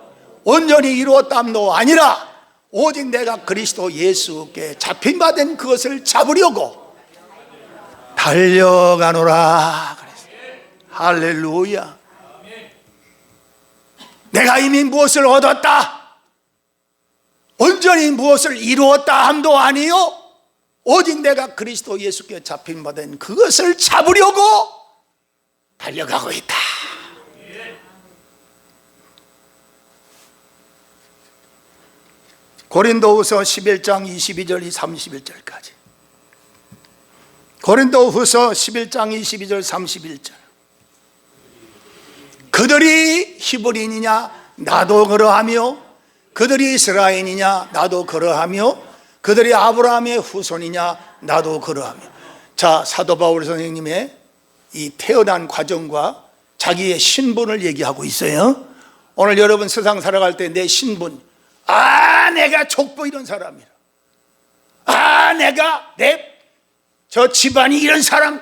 온전히 이루었담도 아니라 오직 내가 그리스도 예수께 잡힌 바 된 그것을 잡으려고 달려가노라 그랬어요. 할렐루야. 내가 이미 무엇을 얻었다, 온전히 무엇을 이루었다 함도 아니요 오직 내가 그리스도 예수께 잡힌 바 된 그것을 잡으려고 달려가고 있다. 고린도후서 11장 22절 31절까지. 고린도후서 11장 22절 31절. 그들이 히브리인이냐 나도 그러하며 그들이 이스라엘이냐 나도 그러하며 그들이 아브라함의 후손이냐 나도 그러하며. 자, 사도 바울 선생님의 이 태어난 과정과 자기의 신분을 얘기하고 있어요. 오늘 여러분 세상 살아갈 때 내 신분, 내가 족보 이런 사람이라, 내가 저 집안이 이런 사람,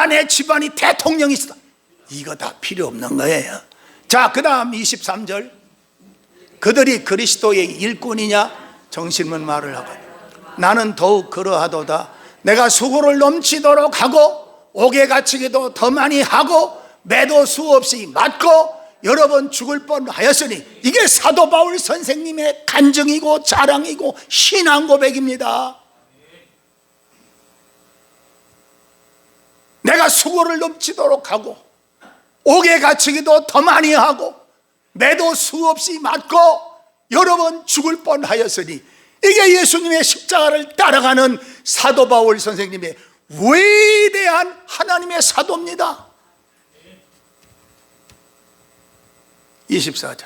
내 집안이 대통령이 있어, 이거 다 필요 없는 거예요. 자, 그 다음 23절. 그들이 그리스도의 일꾼이냐? 정신문 말을 하고, 나는 더욱 그러하도다. 내가 수고를 넘치도록 하고 옥에 갇히기도 더 많이 하고 매도 수없이 맞고 여러 번 죽을 뻔하였으니, 이게 사도 바울 선생님의 간증이고 자랑이고 신앙 고백입니다. 내가 수고를 넘치도록 하고 옥에 갇히기도 더 많이 하고 매도 수없이 맞고 여러 번 죽을 뻔하였으니, 이게 예수님의 십자가를 따라가는 사도 바울 선생님의 위대한 하나님의 사도입니다. 24절.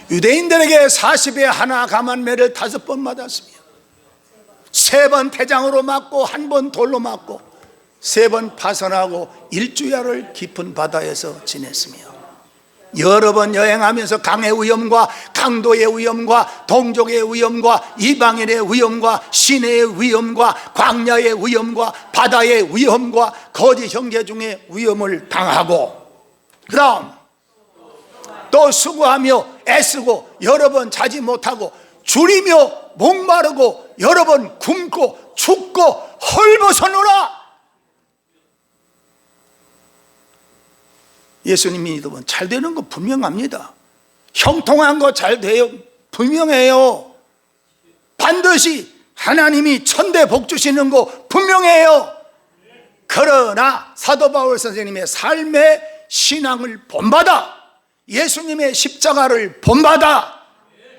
유대인들에게 40에 하나 감한매를 5번 맞았으며 3번 태장으로 맞고 1번 돌로 맞고 3번 파선하고 일주야를 깊은 바다에서 지냈으며, 여러 번 여행하면서 강의 위험과 강도의 위험과 동족의 위험과 이방인의 위험과 시내의 위험과 광야의 위험과 바다의 위험과 거짓 형제 중에 위험을 당하고, 그 다음 또 수고하며 애쓰고 여러 번 자지 못하고 줄이며 목마르고 여러 번 굶고 춥고 헐벗어노라. 예수님이 믿으면 잘 되는 거 분명합니다. 형통한 거 잘 돼요, 분명해요. 반드시 하나님이 천대 복 주시는 거 분명해요. 그러나 사도 바울 선생님의 삶의 신앙을 본받아, 예수님의 십자가를 본받아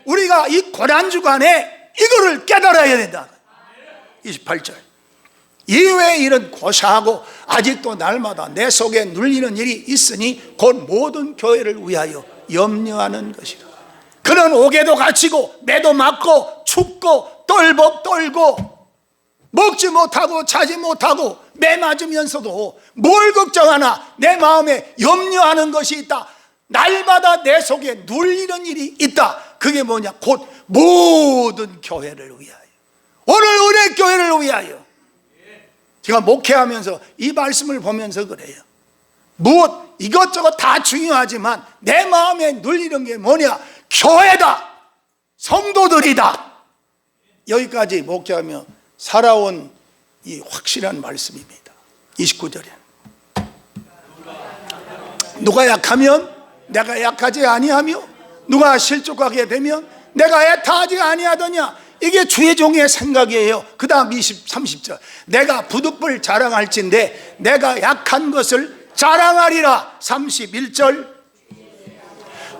우리가 이 고난주간에 이거를 깨달아야 된다. 28절. 이외에 일은 고사하고 아직도 날마다 내 속에 눌리는 일이 있으니 곧 모든 교회를 위하여 염려하는 것이라. 그는 옥에도 갇히고 매도 맞고 춥고 떨고 먹지 못하고 자지 못하고 매 맞으면서도 뭘 걱정하나 내 마음에 염려하는 것이 있다. 날마다 내 속에 눌리는 일이 있다. 그게 뭐냐? 곧 모든 교회를 위하여, 오늘 은혜 교회를 위하여. 제가 목회하면서 이 말씀을 보면서 그래요. 무엇 이것저것 다 중요하지만 내 마음에 눌리는 게 뭐냐? 교회다, 성도들이다. 여기까지 목회하며 살아온 이 확실한 말씀입니다. 29절에 누가 약하면 내가 약하지 아니하며 누가 실족하게 되면 내가 애타하지 아니하더냐. 이게 주의 종의 생각이에요. 그 다음 30절. 내가 부득불 자랑할진대 내가 약한 것을 자랑하리라. 31절.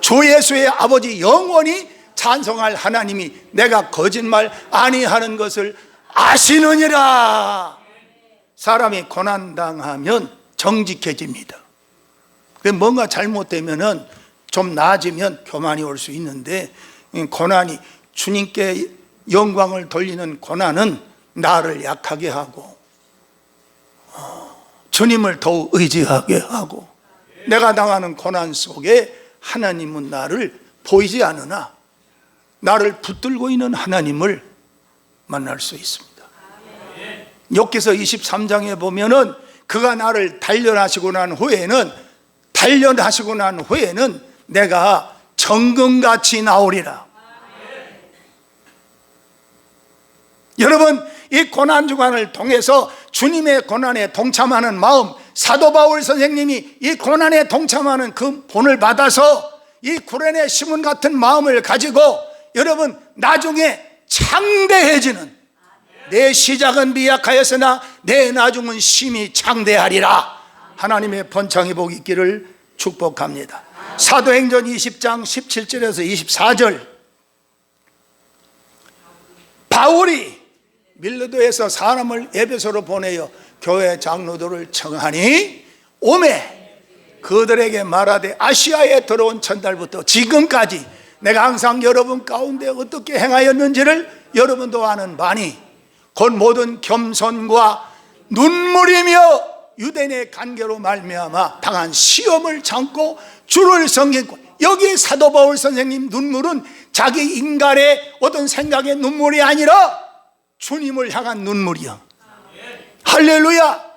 주 예수의 아버지 영원히 찬송할 하나님이 내가 거짓말 아니하는 것을 아시느니라. 사람이 고난당하면 정직해집니다. 뭔가 잘못되면 좀 나아지면 교만이 올 수 있는데, 고난이, 주님께 영광을 돌리는 고난은 나를 약하게 하고 주님을 더욱 의지하게 하고, 내가 당하는 고난 속에 하나님은 나를 보이지 않으나 나를 붙들고 있는 하나님을 만날 수 있습니다. 욥기서 23장에 보면은 그가 나를 단련하시고 난 후에는 내가 정금같이 나오리라. 여러분, 이 고난주간을 통해서 주님의 고난에 동참하는 마음, 사도 바울 선생님이 이 고난에 동참하는 그 본을 받아서 이 구레네 시몬 같은 마음을 가지고 여러분 나중에 창대해지는, 내 시작은 미약하였으나 내 나중은 심히 창대하리라. 하나님의 번창의 복이 있기를 축복합니다. 사도행전 20장 17절에서 24절. 바울이 밀르도에서 사람을 에베소로 보내어 교회 장로들을 청하니 오매 그들에게 말하되 아시아에 들어온 첫날부터 지금까지 내가 항상 여러분 가운데 어떻게 행하였는지를 여러분도 아는 바니 곧 모든 겸손과 눈물이며 유대인의 간계로 말미암아 당한 시험을 참고 주를 섬기고. 여기 사도 바울 선생님 눈물은 자기 인간의 어떤 생각의 눈물이 아니라 주님을 향한 눈물이야. 할렐루야.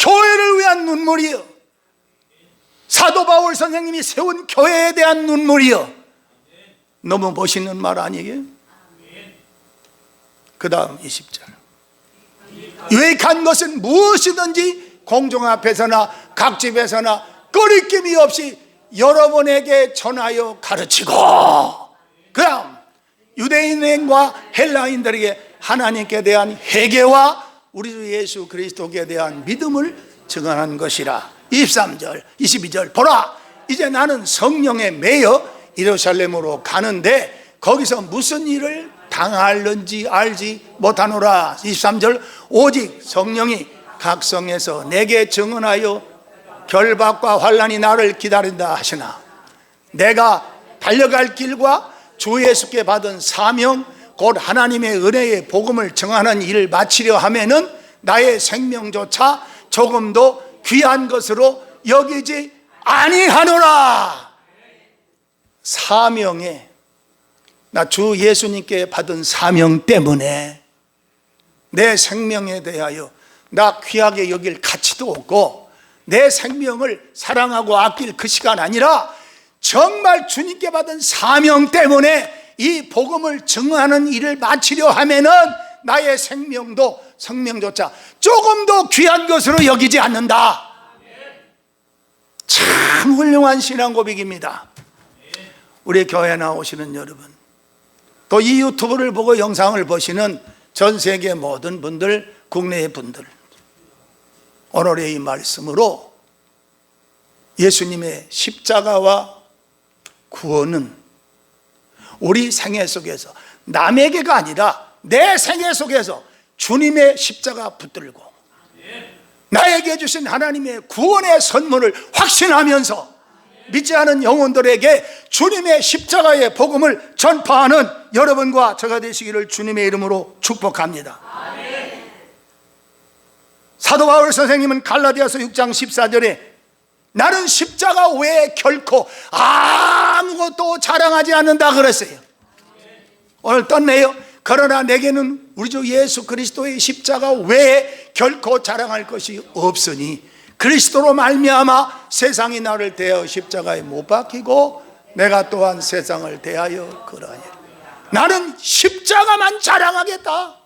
교회를 위한 눈물이요, 사도 바울 선생님이 세운 교회에 대한 눈물이요. 너무 멋있는 말 아니에요? 그 다음 20절, 유익한 것은 무엇이든지 공중 앞에서나 각 집에서나 꺼리낌이 없이 여러분에게 전하여 가르치고, 그 다음 유대인과 헬라인들에게 하나님께 대한 회개와 우리 주 예수 그리스도께 대한 믿음을 증언한 것이라. 23절 22절, 보라 이제 나는 성령에 매여 예루살렘으로 가는데 거기서 무슨 일을 당할는지 알지 못하노라. 23절, 오직 성령이 각 성에서 내게 증언하여 결박과 환난이 나를 기다린다 하시나, 내가 달려갈 길과 주 예수께 받은 사명 곧 하나님의 은혜의 복음을 증언하는 일을 마치려 하면은 나의 생명조차 조금도 귀한 것으로 여기지 아니하노라. 사명에, 나 주 예수님께 받은 사명 때문에 내 생명에 대하여 나 귀하게 여길 가치도 없고 내 생명을 사랑하고 아낄 그 시간 아니라 정말 주님께 받은 사명 때문에 이 복음을 증언하는 일을 마치려 하면은 나의 생명조차 조금도 귀한 것으로 여기지 않는다. 참 훌륭한 신앙 고백입니다. 우리 교회 나오시는 여러분, 또 이 유튜브를 보고 영상을 보시는 전 세계 모든 분들, 국내의 분들, 오늘의 이 말씀으로 예수님의 십자가와 구원은 우리 생애 속에서 남에게가 아니라 내 생애 속에서 주님의 십자가 붙들고 나에게 주신 하나님의 구원의 선물을 확신하면서 믿지 않은 영혼들에게 주님의 십자가의 복음을 전파하는 여러분과 저가 되시기를 주님의 이름으로 축복합니다. 사도 바울 선생님은 갈라디아서 6장 14절에 나는 십자가 외에 결코 아무것도 자랑하지 않는다 그랬어요. 오늘 떴네요. 그러나 내게는 우리 주 예수 그리스도의 십자가 외에 결코 자랑할 것이 없으니 그리스도로 말미암아 세상이 나를 대하여 십자가에 못 박히고 내가 또한 세상을 대하여 그러하니라. 나는 십자가만 자랑하겠다.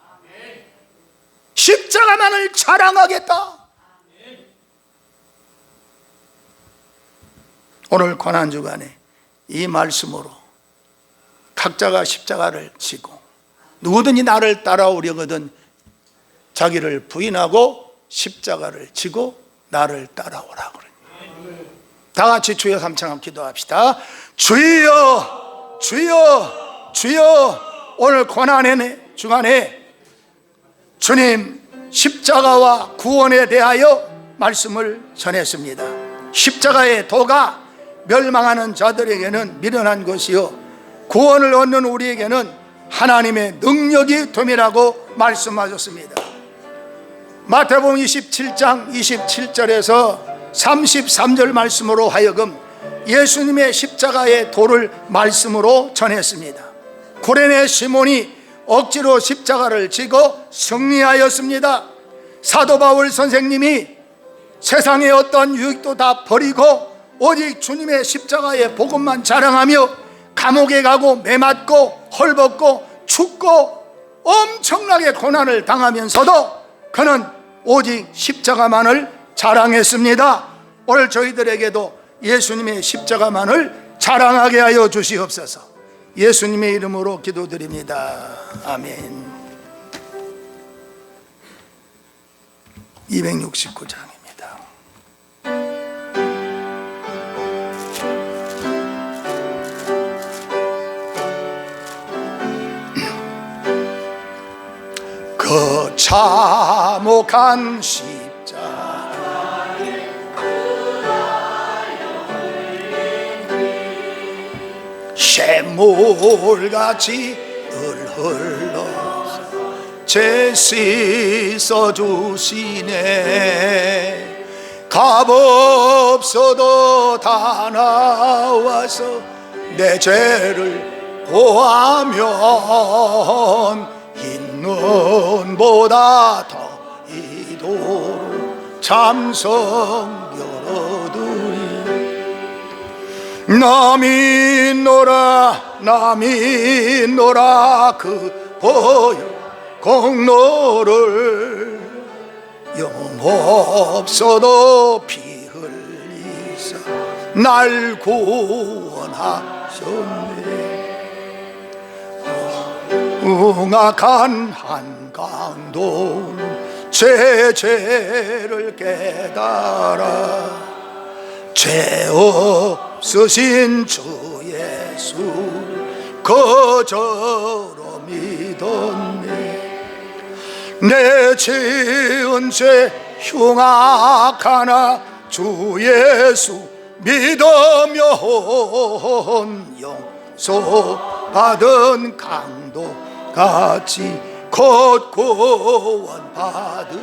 십자가만을 자랑하겠다. 오늘 고난주간에 이 말씀으로 각자가 십자가를 지고 누구든지 나를 따라오려거든 자기를 부인하고 십자가를 지고 나를 따라오라 그러니 다 같이 주여 삼창함 기도합시다. 주여 주여 주여. 오늘 고난의 주간에 주님 십자가와 구원에 대하여 말씀을 전했습니다. 십자가의 도가 멸망하는 자들에게는 미련한 것이요 구원을 얻는 우리에게는 하나님의 능력이 됨이라고 말씀하셨습니다. 마태복음 27장 27절에서 33절 말씀으로 하여금 예수님의 십자가의 도를 말씀으로 전했습니다. 구레네 시몬이 억지로 십자가를 지고 승리하였습니다. 사도 바울 선생님이 세상의 어떤 유익도 다 버리고 오직 주님의 십자가의 복음만 자랑하며 감옥에 가고 매맞고 헐벗고 춥고 엄청나게 고난을 당하면서도 그는 오직 십자가만을 자랑했습니다. 오늘 저희들에게도 예수님의 십자가만을 자랑하게 하여 주시옵소서. 예수님의 이름으로 기도드립니다. 아멘. 269장입니다. 그 참혹한 십자가에 샘물같이 흘러 제 씻어 주시네. 값없어도 다 나와서 내 죄를 고하면 흰 눈보다 더 이도록 참성 열어두리. 남이 노라 그 보혈 공로를 영 없어도 피 흘리사 날 구원하셨네. 웅악한 한강도 제 죄를 깨달아 죄 없으신 주 예수 거저로 믿었네. 내 지은 죄 흉악하나 주 예수 믿으면 용서 받은 강도 같이 곧 구원 받으리.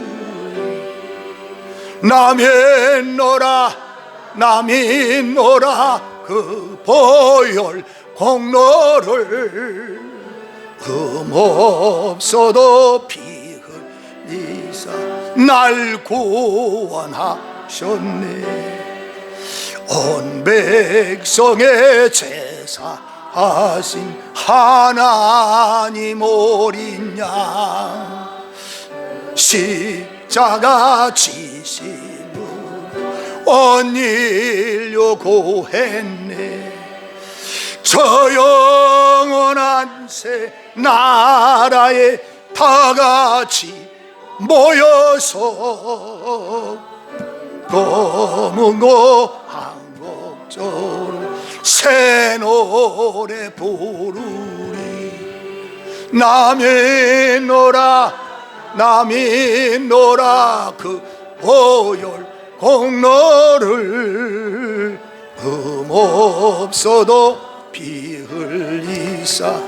남이 노라 그 보혈 공로를 흠없어도 피 흘리사 날 구원하셨네. 온 백성의 제사 하신 하나님 어린 양 십자가 지심으로 온 인류 구했네. 저 영원한 새 나라에 다같이 모여서 검은고 한곡조로 새 노래 부르리. 남이 노라 그 보혈 공로를 흠없어도 피 흘리사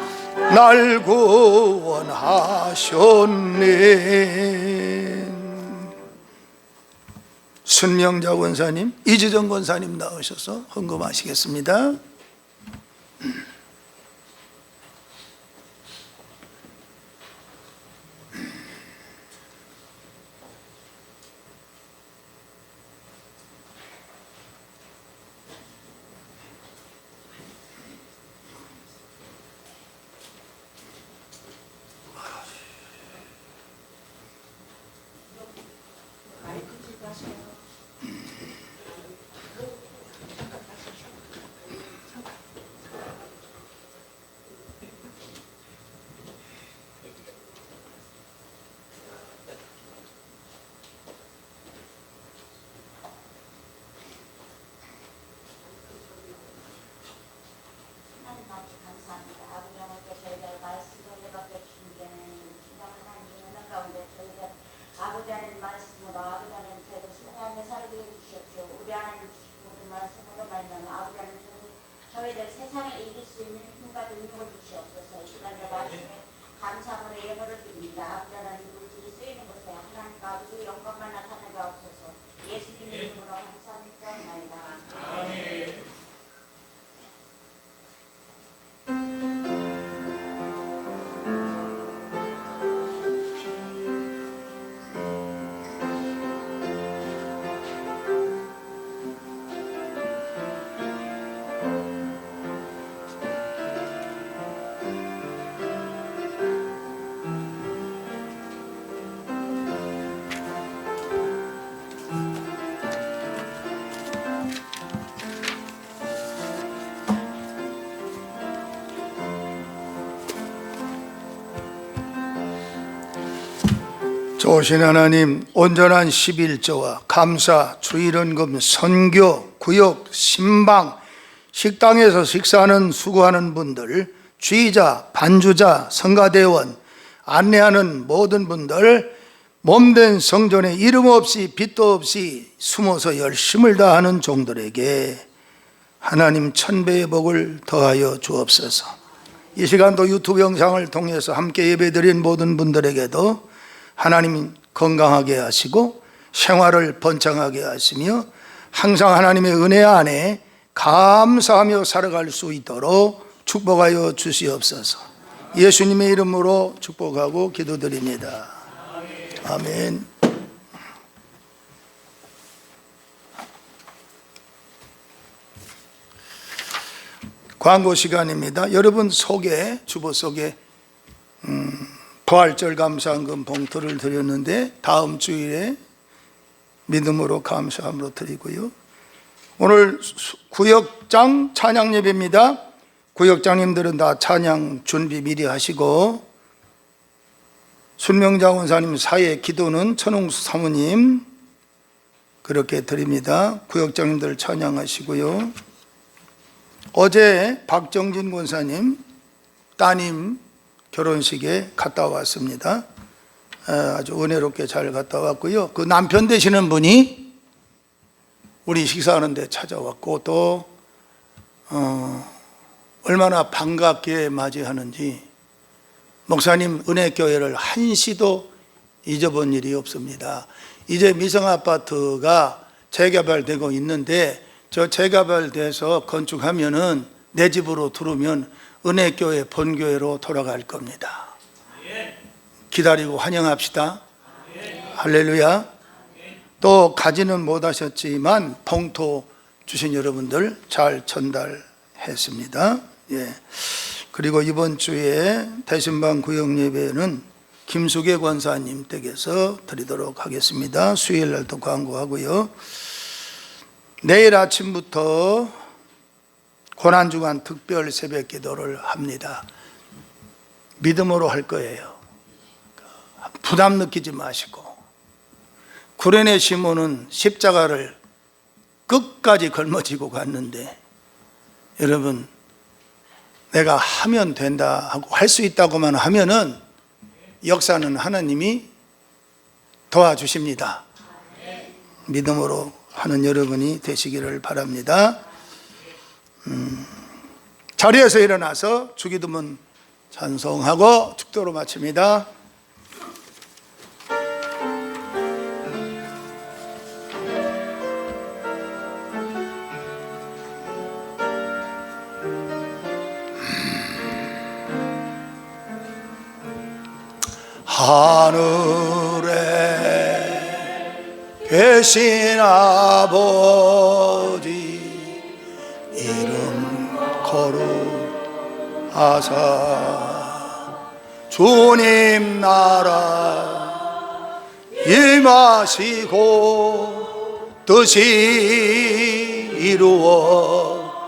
날 구원하셨네. 순명자 권사님, 이지정 권사님 나오셔서 헌금하시겠습니다. 저희들 세상에 이길 수 있는 힘과 능력을 주시옵소서. 이 시간에 말씀에 감사함으로 예물을 드립니다. 아버지 하나님 물질이 쓰이는 곳에 하나님과 아버지 영광만 나타나게 하옵소서. 예수님 이름으로 감사합니다. 아멘. 좋으신 하나님, 온전한 11조와 감사, 주일헌금, 선교, 구역, 신방, 식당에서 식사하는 수고하는 분들, 주의자, 반주자, 성가대원, 안내하는 모든 분들, 몸된 성전에 이름 없이 빚도 없이 숨어서 열심을 다하는 종들에게 하나님 천배의 복을 더하여 주옵소서. 이 시간도 유튜브 영상을 통해서 함께 예배드린 모든 분들에게도 하나님 건강하게 하시고 생활을 번창하게 하시며 항상 하나님의 은혜 안에 감사하며 살아갈 수 있도록 축복하여 주시옵소서. 예수님의 이름으로 축복하고 기도드립니다. 아멘. 광고 시간입니다. 여러분 속에, 주보 속에 부활절 감사헌금 봉투를 드렸는데 다음 주일에 믿음으로 감사함으로 드리고요. 오늘 구역장 찬양 예배입니다. 구역장님들은 다 찬양 준비 미리 하시고, 순명자 원사님 사회 기도는 천홍수 사모님 그렇게 드립니다. 구역장님들 찬양하시고요. 어제 박정진 권사님 따님 결혼식에 갔다 왔습니다. 아주 은혜롭게 잘 갔다 왔고요. 그 남편 되시는 분이 우리 식사하는 데 찾아왔고, 또 얼마나 반갑게 맞이하는지, 목사님 은혜교회를 한시도 잊어본 일이 없습니다. 이제 미성아파트가 재개발되고 있는데, 저 재개발돼서 건축하면은 내 집으로 들어오면 은혜교회 본교회로 돌아갈 겁니다. 기다리고 환영합시다. 할렐루야. 또 가지는 못하셨지만 봉투 주신 여러분들 잘 전달했습니다. 예. 그리고 이번 주에 대신방 구역 예배는 김수계 권사님 댁에서 드리도록 하겠습니다. 수요일 날도 광고하고요. 내일 아침부터 고난주간 특별 새벽 기도를 합니다. 믿음으로 할 거예요. 부담 느끼지 마시고. 구레네 시몬은 십자가를 끝까지 걸머지고 갔는데, 여러분, 내가 하면 된다 하고 할 수 있다고만 하면은 역사는 하나님이 도와주십니다. 믿음으로 하는 여러분이 되시기를 바랍니다. 자리에서 일어나서 주기도문 찬송하고 축도로 마칩니다. 하늘에 계신 아버지 이름 거룩하사 주님 나라 임하시고 뜻이 이루어지다.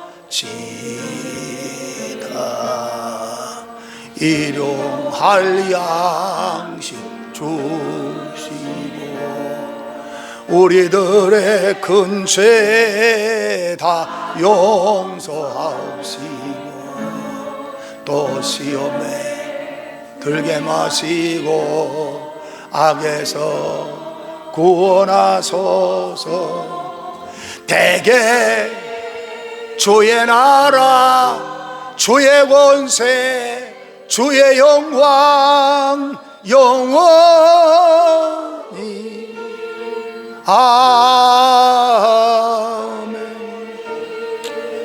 일용할 양식 주시고 우리들의 큰 죄 다 용서하시고 또 시험에 들게 마시고 악에서 구원하소서. 대개 주의 나라 주의 권세 주의 영광 영원히 아멘.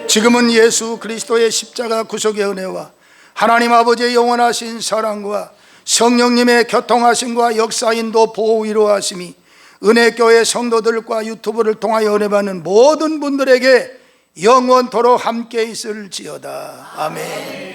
지금은 예수 그리스도의 십자가 구속의 은혜와 하나님 아버지의 영원하신 사랑과 성령님의 교통하심과 역사인도 보호 위로하심이 은혜교회 성도들과 유튜브를 통하여 은혜받는 모든 분들에게 영원토록 함께 있을지어다. 아멘.